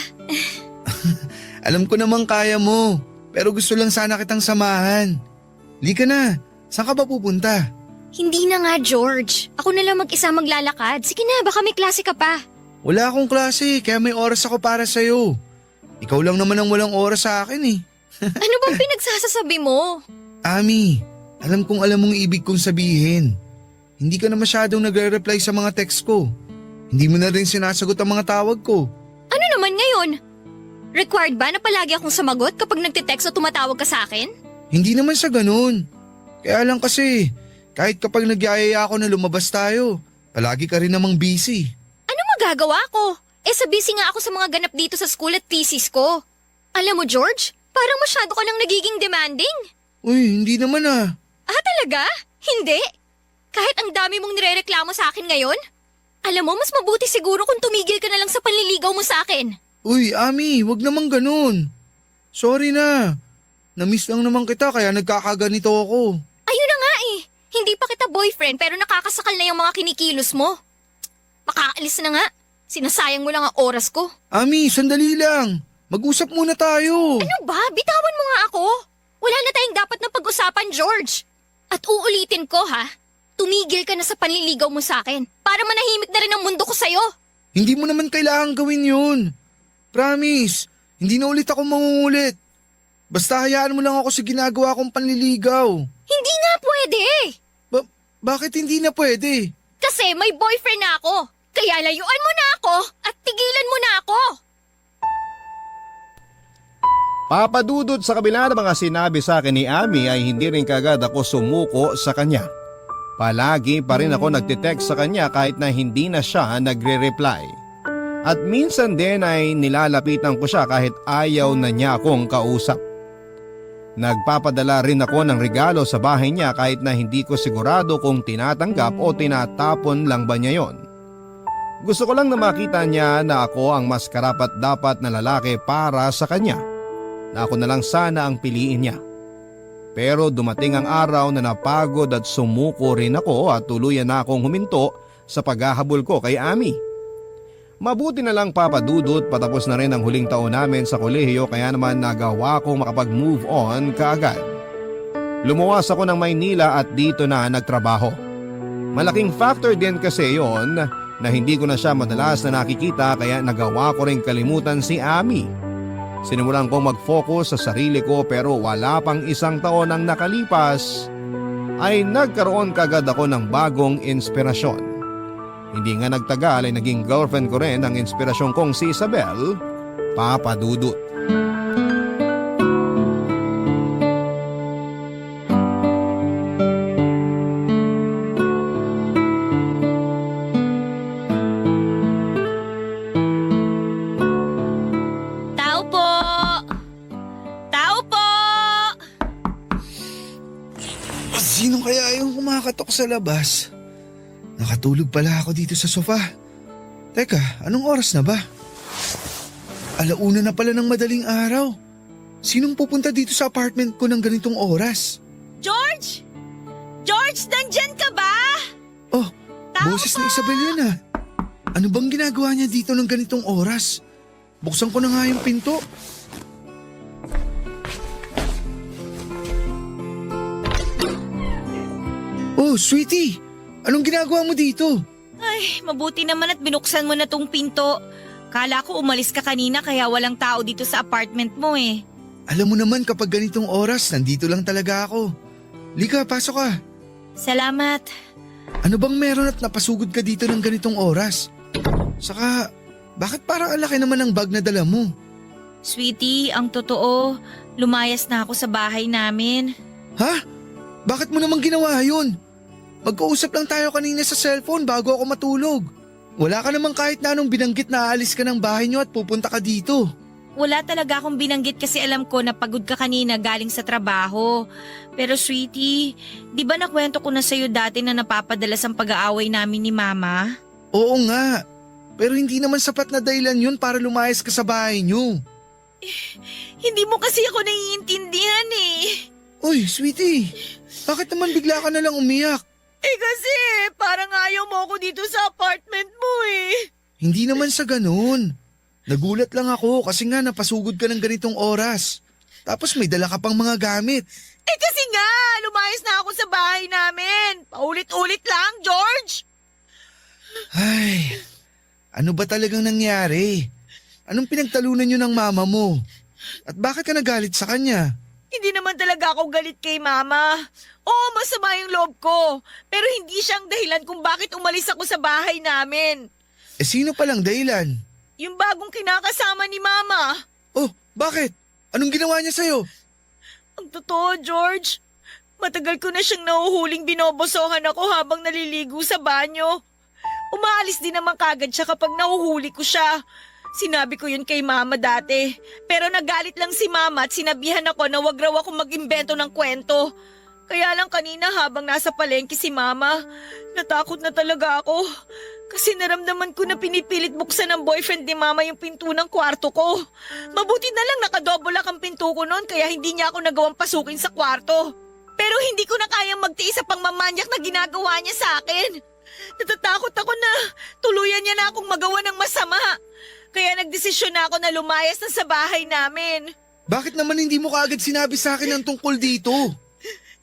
Alam ko namang kaya mo, pero gusto lang sana kitang samahan. Lika na, saan ka ba pupunta? Hindi na nga, George. Ako na lang mag-isa maglalakad. Sige na, baka may klase ka pa. Wala akong klase, kaya may oras ako para sa'yo. Ikaw lang naman ang walang oras sa akin eh. Ano bang pinagsasasabi mo? Ami, alam kong alam mong ibig kong sabihin. Hindi ka na masyadong nagre-reply sa mga text ko. Hindi mo na rin sinasagot ang mga tawag ko. Ano naman ngayon? Required ba na palagi akong sumagot kapag nagtitext o tumatawag ka sa akin? Hindi naman sa ganun. Kaya lang kasi, kahit kapag nagyayaya ako na lumabas tayo, palagi ka rin namang busy. Ano magagawa ko? Sa busy nga ako sa mga ganap dito sa school at thesis ko. Alam mo, George, parang masyado ka lang nagiging demanding. Uy, hindi naman ah. Ah, talaga? Hindi? Kahit ang dami mong nirereklamo sa akin ngayon? Alam mo, mas mabuti siguro kung tumigil ka na lang sa panliligaw mo sa akin. Uy, Ami, wag naman ganun. Sorry na. Namiss lang naman kita kaya nagkakaganito ako. Ayun na nga eh. Hindi pa kita boyfriend pero nakakasakal na yung mga kinikilos mo. Makaalis na nga. Sinasayang mo lang ang oras ko. Ami, sandali lang. Mag-usap muna tayo. Ano ba? Bitawan mo nga ako. Wala na tayong dapat na pag-usapan, George. At uulitin ko ha, tumigil ka na sa panliligaw mo sa akin para manahimik na rin ang mundo ko sa'yo. Hindi mo naman kailangang gawin yun. Promise, hindi na ulit ako mangungulit. Basta hayaan mo lang ako sa ginagawa kong panliligaw. Hindi nga pwede. Bakit hindi na pwede? Kasi may boyfriend na ako. Kaya layuan mo na ako at tigilan mo na ako. Papadudod sa kabila ng mga sinabi sa akin ni Ami ay hindi rin kagad ako sumuko sa kanya. Palagi pa rin ako nagtitext sa kanya kahit na hindi na siya nagre-reply. At minsan din ay nilalapitan ko siya kahit ayaw na niya akong kausap. Nagpapadala rin ako ng regalo sa bahay niya kahit na hindi ko sigurado kung tinatanggap o tinatapon lang ba niya yon. Gusto ko lang na makita niya na ako ang mas karapat-dapat na lalaki para sa kanya. Na ako na lang sana ang piliin niya. Pero dumating ang araw na napagod at sumuko rin ako at tuluyan na akong huminto sa paghahabol ko kay Ami. Mabuti na lang Papa Dudut, patapos na rin ang huling taon namin sa kolehiyo kaya naman nagawa kong makapag-move on kaagad. Lumuwas ako ng Maynila at dito na nagtrabaho. Malaking factor din kasi yon na hindi ko na siya madalas na nakikita kaya nagawa ko rin kalimutan si Ami. Sinimulan kong mag-focus sa sarili ko pero wala pang isang taon ang nakalipas ay nagkaroon kagad ako ng bagong inspirasyon. Hindi nga nagtagal ay naging girlfriend ko rin ang inspirasyon kong si Isabel, Papa Dudut. Tao po! Tao po! Sino kaya yung kumakatok sa labas? Nakatulog pala ako dito sa sofa. Teka, anong oras na ba? 1:00 na pala ng madaling araw. Sinong pupunta dito sa apartment ko ng ganitong oras? George! George, nandyan ka ba? Oh, Tao boses po! na Isabel yan ah. Ano bang ginagawa niya dito ng ganitong oras? Buksan ko na nga yung pinto. Oh, sweetie! Anong ginagawa mo dito? Ay, mabuti naman at binuksan mo na tong pinto. Kala ko umalis ka kanina kaya walang tao dito sa apartment mo eh. Alam mo naman kapag ganitong oras, nandito lang talaga ako. Lika, pasok ka. Salamat. Ano bang meron at napasugod ka dito ng ganitong oras? Saka, bakit parang alaki naman ang bag na dala mo? Sweetie, ang totoo, lumayas na ako sa bahay namin. Ha? Bakit mo naman ginawa yun? Magkausap lang tayo kanina sa cellphone bago ako matulog. Wala ka namang kahit na anong binanggit na aalis ka ng bahay niyo at pupunta ka dito. Wala talaga akong binanggit kasi alam ko na pagod ka kanina galing sa trabaho. Pero sweetie, di ba nakwento ko na sa'yo dati na napapadalas ang pag-aaway namin ni Mama? Oo nga, pero hindi naman sapat na dahilan yun para lumayas ka sa bahay niyo. Hindi mo kasi ako naiintindihan eh. Uy, sweetie, bakit naman bigla ka na lang umiyak? Eh kasi parang ayaw mo ako dito sa apartment mo eh. Hindi naman sa ganun. Nagulat lang ako kasi nga napasugod ka ng ganitong oras. Tapos may dala ka pang mga gamit. Eh kasi nga, lumayas na ako sa bahay namin. Paulit-ulit lang, George. Ay, ano ba talagang nangyari? Anong pinagtalunan niyo ng mama mo? At bakit ka nagalit sa kanya? Hindi naman talaga ako galit kay Mama. Oo, masama yung loob ko. Pero hindi siyang dahilan kung bakit umalis ako sa bahay namin. Eh sino palang dahilan? Yung bagong kinakasama ni Mama. Oh, bakit? Anong ginawa niya sa'yo? Ang totoo, George. Matagal ko na siyang nahuhuling binobosohan ako habang naliligo sa banyo. Umaalis din naman kagad siya kapag nahuhuli ko siya. Sinabi ko yun kay Mama dati. Pero nagalit lang si Mama at sinabihan ako na wag raw ako mag-imbento ng kwento. Kaya lang kanina habang nasa palengke si Mama, natakot na talaga ako. Kasi naramdaman ko na pinipilit buksan ng boyfriend ni Mama yung pinto ng kwarto ko. Mabuti na lang nakadobulak ang pinto ko noon kaya hindi niya ako nagawang pasukin sa kwarto. Pero hindi ko na kayang magtiis sa pangmamanyak na ginagawa niya sa akin. Natatakot ako na tuluyan niya na akong magawa ng masama. Kaya nagdesisyon na ako na lumayas na sa bahay namin. Bakit naman hindi mo kaagad sinabi sa akin ang tungkol dito?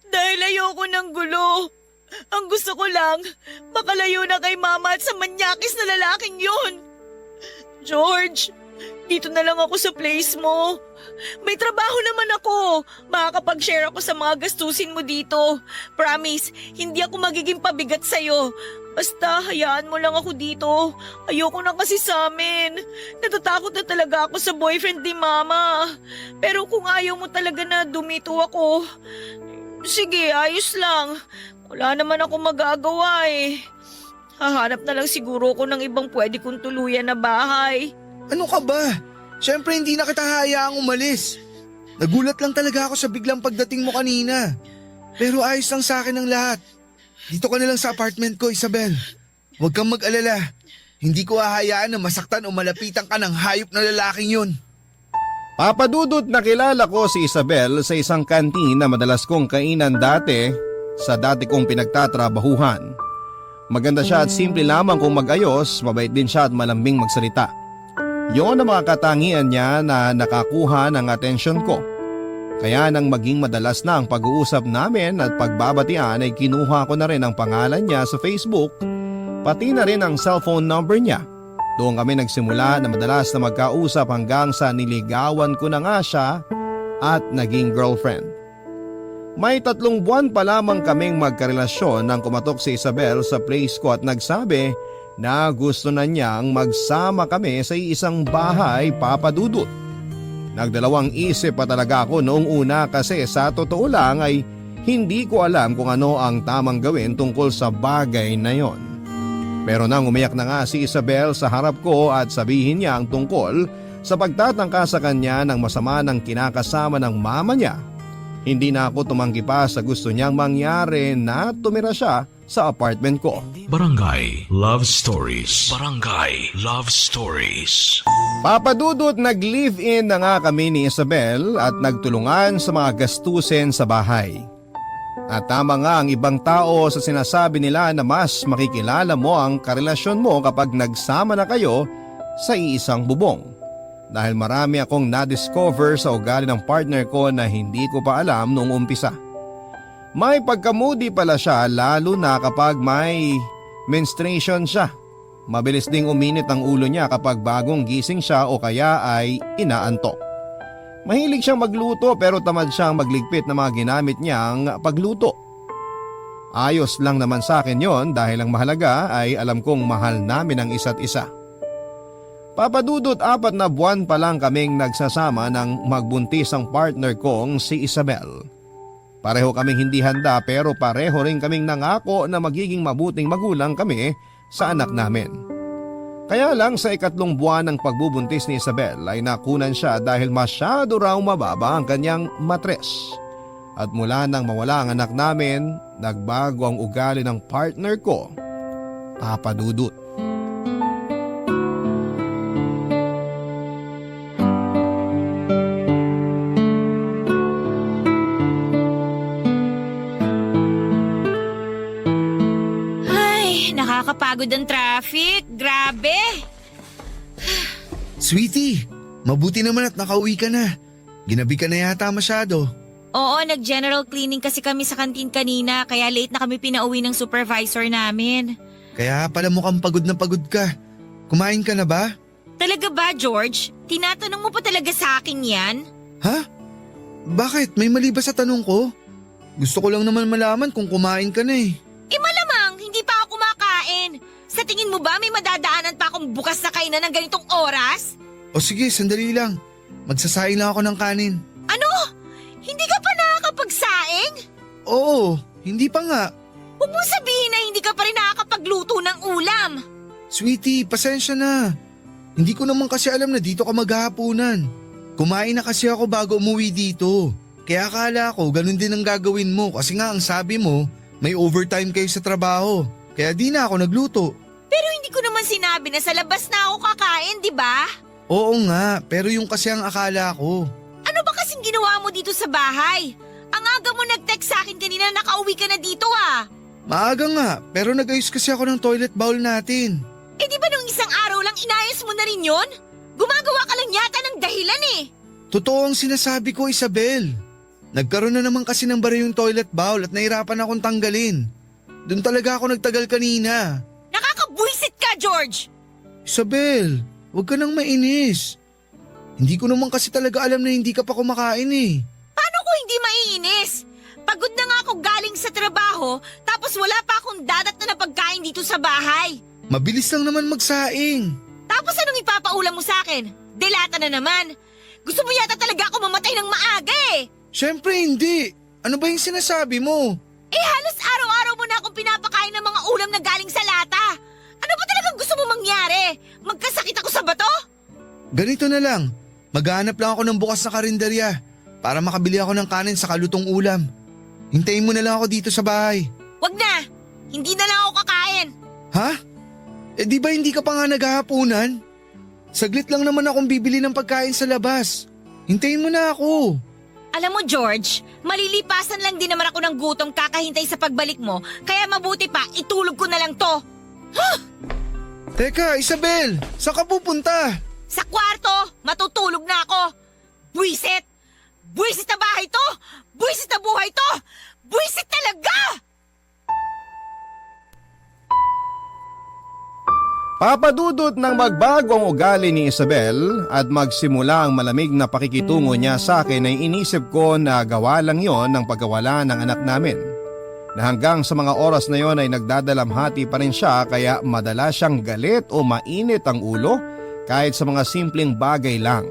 Dahil ayoko ng gulo. Ang gusto ko lang, makalayo na kay Mama at sa manyakis na lalaking yun. George, dito na lang ako sa place mo. May trabaho naman ako. Makakapag-share ako sa mga gastusin mo dito. Promise, hindi ako magiging pabigat sa'yo. Basta, hayaan mo lang ako dito. Ayoko na kasi sa amin. Natatakot na talaga ako sa boyfriend ni Mama. Pero kung ayaw mo talaga na dumito ako, sige, ayos lang. Wala naman ako magagawa eh. Hahanap na lang siguro ko ng ibang pwede kong tuluyan na bahay. Ano ka ba? Siyempre hindi na kita hayaang umalis. Nagulat lang talaga ako sa biglang pagdating mo kanina. Pero ayos lang sa akin ang lahat. Dito ka na lang sa apartment ko, Isabel. Huwag kang mag-alala. Hindi ko hahayaan na masaktan o malapitan ka ng hayop na lalaking yun. Papadudot nakilala ko si Isabel sa isang kantin na madalas kong kainan dati sa dati kong pinagtatrabahuhan. Maganda siya at simple lamang kung mag-ayos, mabait din siya at malambing magsalita. Yon ang mga katangian niya na nakakuha ng atensyon ko. Kaya nang maging madalas na ang pag-uusap namin at pagbabatian ay kinuha ko na rin ang pangalan niya sa Facebook, pati na rin ang cellphone number niya. Doon kami nagsimula na madalas na magkausap hanggang sa niligawan ko na nga siya at naging girlfriend. May 3 buwan pa lamang kaming magkarelasyon nang kumatok si Isabel sa place ko at nagsabi na gusto na niyang magsama kami sa isang bahay, Papa Dudut. Nagdalawang isip pa talaga ako noong una kasi sa totoo lang ay hindi ko alam kung ano ang tamang gawin tungkol sa bagay na yon. Pero nang umiyak na nga si Isabel sa harap ko at sabihin niya ang tungkol sa pagtatangka sa kanya ng masama ng kinakasama ng mama niya, hindi na ako tumanggi pa sa gusto niyang mangyari na tumira siya sa apartment ko. Barangay Love Stories. Barangay Love Stories. Papadudot nag-live-in na nga kami ni Isabel at nagtulungan sa mga gastusin sa bahay. At tama nga ang ibang tao sa sinasabi nila na mas makikilala mo ang karelasyon mo kapag nagsama na kayo sa iisang bubong. Dahil marami akong na-discover sa ugali ng partner ko na hindi ko pa alam noong umpisa. May pagkamudi pala siya lalo na kapag may menstruation siya. Mabilis ding uminit ang ulo niya kapag bagong gising siya o kaya ay inaantok. Mahilig siyang magluto pero tamad siyang magligpit ng mga ginamit niyang pagluto. Ayos lang naman sa akin yon dahil ang mahalaga ay alam kong mahal namin ang isa't isa. Papadudot 4 na buwan pa lang kaming nagsasama nang magbuntis ang partner kong si Isabel. Pareho kaming hindi handa pero pareho rin kaming nangako na magiging mabuting magulang kami sa anak namin. Kaya lang sa 3 buwan ng pagbubuntis ni Isabel ay nakunan siya dahil masyado raw mababa ang kanyang matres. At mula nang mawala ang anak namin, nagbago ang ugali ng partner ko, Papa Dudut. Nakakapagod ang traffic. Grabe. Sweetie, mabuti naman at nakauwi ka na. Ginabi ka na yata masyado. Oo, nag-general cleaning kasi kami sa kantin kanina kaya late na kami pinauwi ng supervisor namin. Kaya pala mukhang pagod na pagod ka. Kumain ka na ba? Talaga ba, George? Tinatanong mo pa talaga sa akin yan? Ha? Bakit? May mali ba sa tanong ko? Gusto ko lang naman malaman kung kumain ka na eh. Malamang, hindi pa ako kumakain. Sa tingin mo ba may madadaanan pa akong bukas na kainan ng ganitong oras? O sige, sandali lang. Magsasaing lang ako ng kanin. Ano? Hindi ka pa nakakapagsaing? Oo, hindi pa nga. Huwag mong sabihin na hindi ka pa rin nakakapagluto ng ulam. Sweetie, pasensya na. Hindi ko naman kasi alam na dito ka maghahapunan. Kumain na kasi ako bago umuwi dito. Kaya akala ko ganun din ang gagawin mo kasi nga ang sabi mo, may overtime kayo sa trabaho, kaya di na ako nagluto. Pero hindi ko naman sinabi na sa labas na ako kakain, di ba? Oo nga, pero yung kasi ang akala ko. Ano ba kasing ginawa mo dito sa bahay? Ang aga mo nag-text sa akin kanina na nakauwi ka na dito ah. Maaga nga, pero nag-ayos kasi ako ng toilet bowl natin. Eh di ba nung isang araw lang inayos mo na rin yon? Gumagawa ka lang yata ng dahilan eh. Totoo ang sinasabi ko, Isabel. Nagkaroon na naman kasi ng bara yung toilet bowl at nahirapan akong tanggalin. Doon talaga ako nagtagal kanina. Nakakabwisit ka, George! Isabel, huwag ka nang mainis. Hindi ko naman kasi talaga alam na hindi ka pa kumakain eh. Paano ko hindi maiinis? Pagod na nga ako galing sa trabaho tapos wala pa akong dadat na pagkain dito sa bahay. Mabilis lang naman magsaing. Tapos anong ipapaulam mo sa akin? Delata na naman. Gusto mo yata talaga ako mamatay ng maaga eh. Siyempre hindi. Ano ba yung sinasabi mo? Eh halos araw-araw mo na akong pinapakain ng mga ulam na galing sa lata. Ano ba talagang gusto mo mangyari? Magkasakit ako sa bato? Ganito na lang. Maghanap lang ako ng bukas na karinderya para makabili ako ng kanin sa kalutong ulam. Hintayin mo na lang ako dito sa bahay. Wag na. Hindi na lang ako kakain. Ha? Eh di ba hindi ka pa nga naghahapunan? Saglit lang naman akong bibili ng pagkain sa labas. Hintayin mo na ako. Alam mo George, malilipasan lang din naman ako ng gutom kakahintay sa pagbalik mo, kaya mabuti pa itulog ko na lang to. Teka, Isabel, saan ka pupunta? Sa kwarto, matutulog na ako. Buwisit! Buwisit na bahay to! Buwisit na buhay to! Buwisit talaga! Papadudot nang magbago ang ugali ni Isabel at magsimula ang malamig na pakikitungo niya sa akin ay inisip ko na gawa lang yon ng pagkawala ng anak namin. Na hanggang sa mga oras na yon ay nagdadalamhati pa rin siya kaya madalas siyang galit o mainit ang ulo kahit sa mga simpleng bagay lang.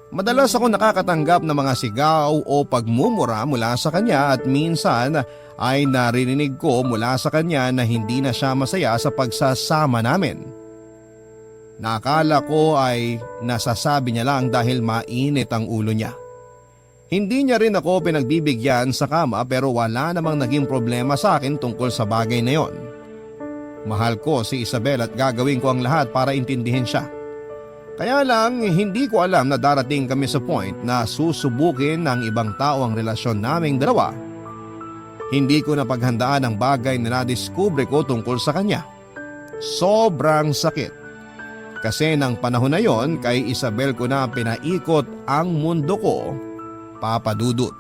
Madalas ako nakakatanggap ng mga sigaw o pagmumura mula sa kanya at minsan ay naririnig ko mula sa kanya na hindi na siya masaya sa pagsasama namin. Nakala ko ay nasasabi niya lang dahil mainit ang ulo niya. Hindi niya rin ako pinagbibigyan sa kama pero wala namang naging problema sa akin tungkol sa bagay na yon. Mahal ko si Isabel at gagawin ko ang lahat para intindihin siya. Kaya lang hindi ko alam na darating kami sa point na susubukin ng ibang tao ang relasyon naming dalawa. Hindi ko napaghandaan ang bagay na nadiskubre ko tungkol sa kanya. Sobrang sakit. Kasi ng panahon na yon kay Isabel ko na pinaikot ang mundo ko, Papa Dudut.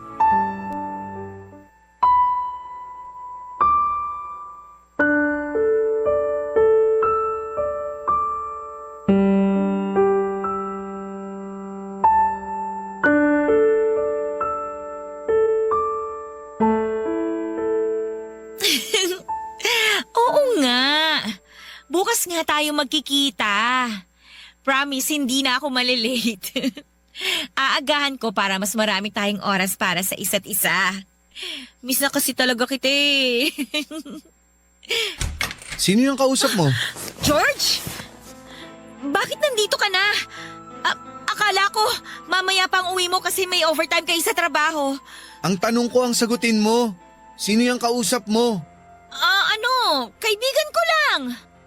Oo nga. Bukas nga tayo magkikita. Promise, hindi na ako malilate. Aagahan ko para mas marami tayong oras para sa isa't isa. Miss na kasi talaga kita eh. Sino yung kausap mo? George? Bakit nandito ka na? Akala ko mamaya pang uwi mo kasi may overtime kayo sa trabaho. Ang tanong ko ang sagutin mo. Sino yung kausap mo? Kaibigan ko lang.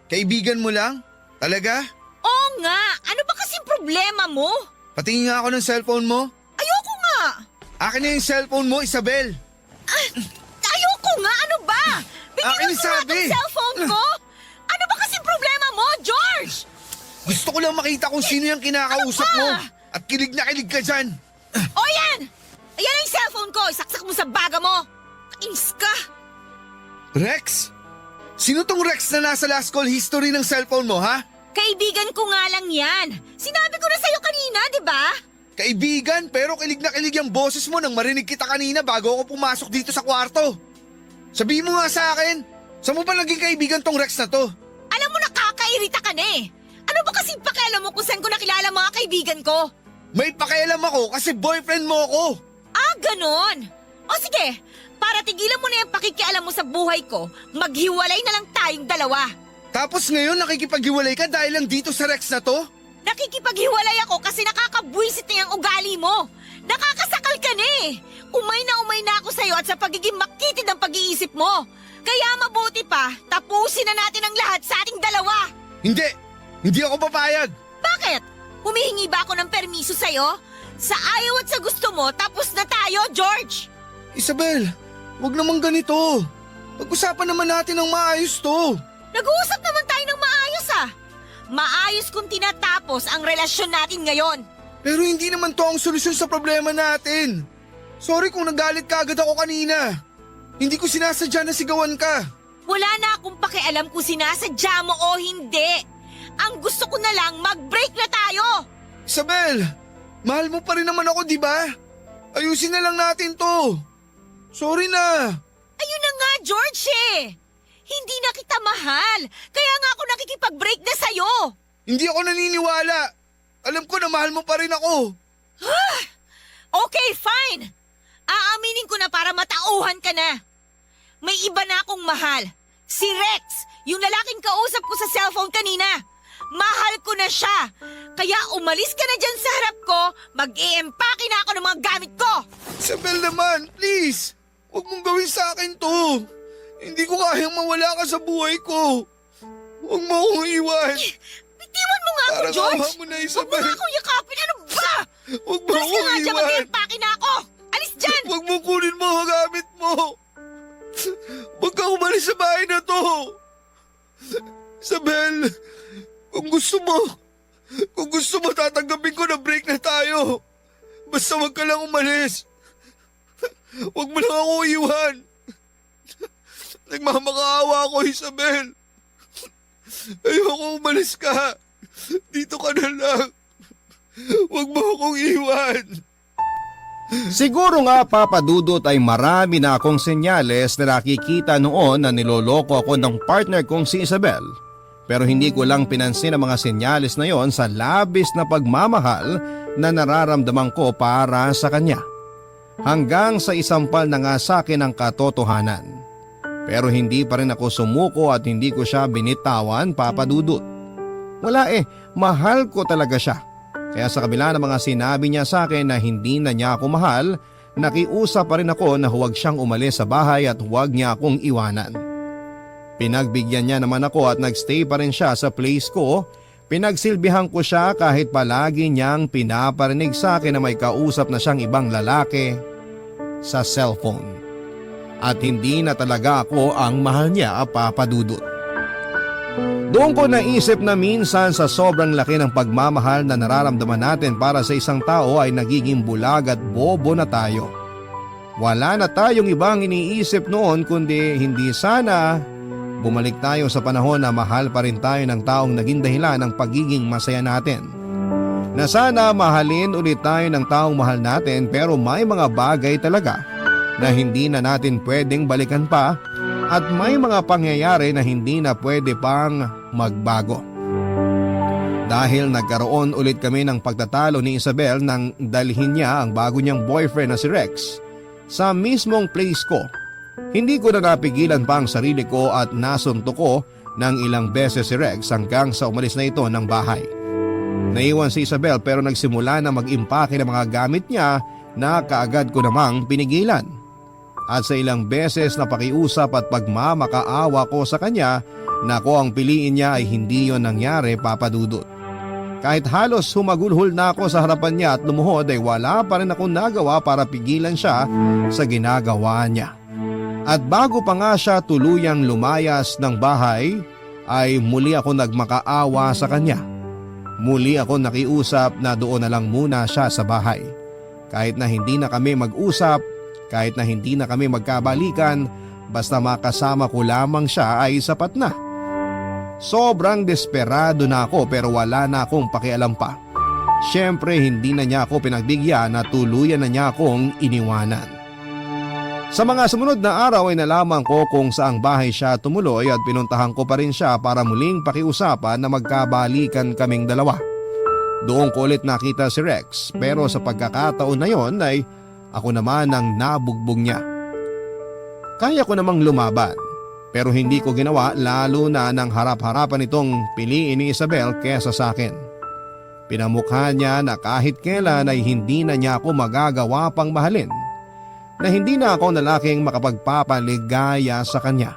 Kaibigan mo lang? Talaga? Oo nga, ano ba kasing problema mo? Patingin nga ako ng cellphone mo. Ayoko nga. Akin na yung cellphone mo, Isabel. Ayoko nga, ano ba? Bigyan Akin mo nga sabi. ang cellphone ko. Ano ba kasing problema mo, George? Gusto ko lang makita kung sino yung kinakausap Ano ba? mo. At kilig na kilig ka dyan. O yan! Ayan ang cellphone ko, isaksak mo sa baga mo. Kainis ka. Rex? Sino tong Rex na nasa last call history ng cellphone mo, ha? Kaibigan ko nga lang yan. Sinabi ko na sa'yo kanina, di ba? Kaibigan, pero kilig na kilig yung boses mo nang marinig kita kanina bago ako pumasok dito sa kwarto. Sabihin mo nga sa akin, saan mo ba naging kaibigan tong Rex na to? Alam mo, nakakairita ka na eh. Ano ba kasing pakialam mo kung saan ko nakilala mga kaibigan ko? May pakialam ako kasi boyfriend mo ako. Ah, ganon. O sige, para tigilan mo na yung pakikialam mo sa buhay ko, maghiwalay na lang tayong dalawa. Tapos ngayon nakikipaghiwalay ka dahil lang dito sa Rex na to? Nakikipaghiwalay ako kasi nakakabwisit na yung ugali mo. Nakakasakal ka na eh. Umay na ako sa'yo at sa pagiging makitid ng pag-iisip mo. Kaya mabuti pa, tapusin na natin ang lahat sa ating dalawa. Hindi ako papayag. Bakit? Humihingi ba ako ng permiso sa'yo? Sa ayaw at sa gusto mo, tapos na tayo, George! Isabel, wag naman ganito. Pag-usapan naman natin ng maayos to. Nag-uusap naman tayo ng maayos ah. Maayos kung tinatapos ang relasyon natin ngayon. Pero hindi naman to ang solusyon sa problema natin. Sorry kung nagalit ka agad ako kanina. Hindi ko sinasadya na sigawan ka. Wala na akong pakialam kung sinasadya mo o hindi. Ang gusto ko na lang, mag-break na tayo. Isabel, mahal mo pa rin naman ako, di ba? Ayusin na lang natin to. Sorry na. Ayun na nga, George eh. Hindi na kita mahal. Kaya nga ako nakikipag-break na sa'yo. Hindi ako naniniwala. Alam ko na mahal mo pa rin ako. Okay, fine. Aaminin ko na para matauhan ka na. May iba na akong mahal. Si Rex, yung lalaking kausap ko sa cellphone kanina. Mahal ko na siya. Kaya umalis ka na dyan sa harap ko, mag-i-empake na ako ng mga gamit ko. Isabel naman, please. Huwag mong gawin sa akin to. Hindi ko kayang mawala ka sa buhay ko. Huwag mo akong iwan. Bitiwan mo nga ako, Parang George. awa mo na, Huwag mo Isabel. nga akong yakapin. Ano ba? Huwag mo Alis ako ka nga dyan, iwan! mag-iimpake na ako! Alis dyan! Huwag mo kunin mo ang gamit mo! Huwag ka umalis sa bahay na to! Isabel, kung gusto mo tatanggapin ko na break na tayo. Basta huwag ka lang umalis. Huwag mo lang ako iwan. Nagmamakaawa ako, Isabel. Ayoko umalis ka. Dito ka na lang. Huwag mo akong iwan. Siguro nga Papa Dudut ay marami na akong senyales na nakikita noon na niloloko ako ng partner kong si Isabel. Pero hindi ko lang pinansin ang mga senyales na yon sa labis na pagmamahal na nararamdaman ko para sa kanya. Hanggang sa isampal na nga sa akin ang katotohanan. Pero hindi pa rin ako sumuko at hindi ko siya binitawan, Papa Dudut. Wala mahal ko talaga siya. Kaya sa kabila ng mga sinabi niya sa akin na hindi na niya ako mahal, nakiusap pa rin ako na huwag siyang umalis sa bahay at huwag niya akong iwanan. Pinagbigyan niya naman ako at nagstay pa rin siya sa place ko. Pinagsilbihan ko siya kahit palagi niyang pinaparinig sa akin na may kausap na siyang ibang lalaki sa cellphone. At hindi na talaga ako ang mahal niya, Papa Dudut. Doon ko naisip na minsan sa sobrang laki ng pagmamahal na nararamdaman natin para sa isang tao ay nagiging bulag at bobo na tayo. Wala na tayong ibang iniisip noon kundi hindi sana bumalik tayo sa panahon na mahal pa rin tayo ng taong naging dahilan ng pagiging masaya natin. Na sana mahalin ulit tayo ng taong mahal natin pero may mga bagay talaga na hindi na natin pwedeng balikan pa at may mga pangyayari na hindi na pwede pang magbago. Dahil nagkaroon ulit kami ng pagtatalo ni Isabel nang dalhin niya ang bago niyang boyfriend na si Rex sa mismong place ko. Hindi ko na napigilan pa ang sarili ko at nasunto ko ng ilang beses si Rex hanggang sa umalis na ito ng bahay. Naiwan si Isabel pero nagsimula na mag-impake ng mga gamit niya na kaagad ko namang pinigilan. At sa ilang beses na pakiusap at pagmamakaawa ko sa kanya na ko ang piliin niya ay hindi yon nangyari, Papa Dudut. Kahit halos humagulhol na ako sa harapan niya at lumuhod ay wala pa rin akong nagawa para pigilan siya sa ginagawa niya. At bago pa nga siya tuluyang lumayas ng bahay ay muli ako nagmakaawa sa kanya. Muli ako nakiusap na doon na lang muna siya sa bahay. Kahit na hindi na kami mag-usap, kahit na hindi na kami magkabalikan, basta makasama ko lamang siya ay sapat na. Sobrang desperado na ako pero wala na akong pakialam pa. Siyempre hindi na niya ako pinagbigyan na tuluyan na niya akong iniwanan. Sa mga sumunod na araw ay nalaman ko kung saang bahay siya tumuloy at pinuntahan ko pa rin siya para muling pakiusapan na magkabalikan kaming dalawa. Doon ko ulit nakita si Rex pero sa pagkakataon na yon ay ako naman ang nabugbog niya. Kaya ko namang lumaban pero hindi ko ginawa lalo na nang harap-harapan itong piliin ni Isabel kesa sa akin. Pinamukha niya na kahit kailan ay hindi na niya ako magagawa pang mahalin. Na hindi na ako lalaking makapagpapaligaya sa kanya.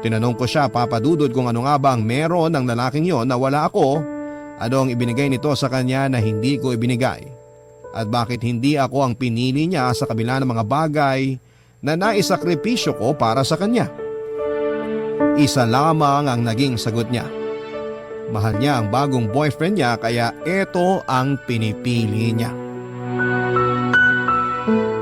Tinanong ko siya, Papa Dudut, kung ano nga ba ang meron ng lalaking yon na wala ako, ano ang ibinigay nito sa kanya na hindi ko ibinigay. At bakit hindi ako ang pinili niya sa kabila ng mga bagay na naisakripisyo ko para sa kanya. Isa lamang ang naging sagot niya. Mahal niya ang bagong boyfriend niya kaya ito ang pinipili niya.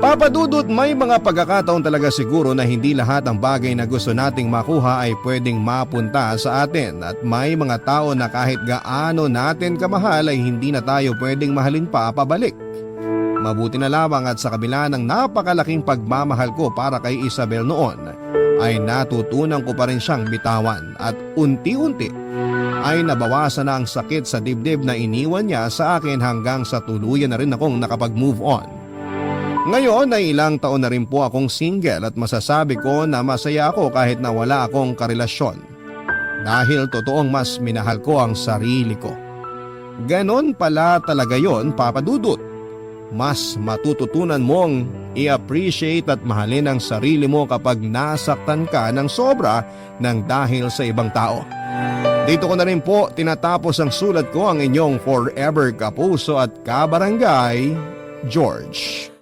Papa Dudut, may mga pagkakataon talaga siguro na hindi lahat ng bagay na gusto nating makuha ay pwedeng mapunta sa atin at may mga tao na kahit gaano natin kamahal ay hindi na tayo pwedeng mahalin pa pabalik. Mabuti na lamang at sa kabila ng napakalaking pagmamahal ko para kay Isabel noon ay natutunan ko pa rin siyang bitawan at unti-unti ay nabawasan na ang sakit sa dibdib na iniwan niya sa akin hanggang sa tuluyan na rin akong nakapag-move on. Ngayon ay ilang taon na rin po akong single at masasabi ko na masaya ako kahit na wala akong karelasyon. Dahil totoong mas minahal ko ang sarili ko. Ganon pala talaga yon, Papa Dudut. Mas matututunan mong i-appreciate at mahalin ang sarili mo kapag nasaktan ka ng sobra ng dahil sa ibang tao. Dito ko na rin po tinatapos ang sulat ko, ang inyong forever kapuso at kabarangay, George.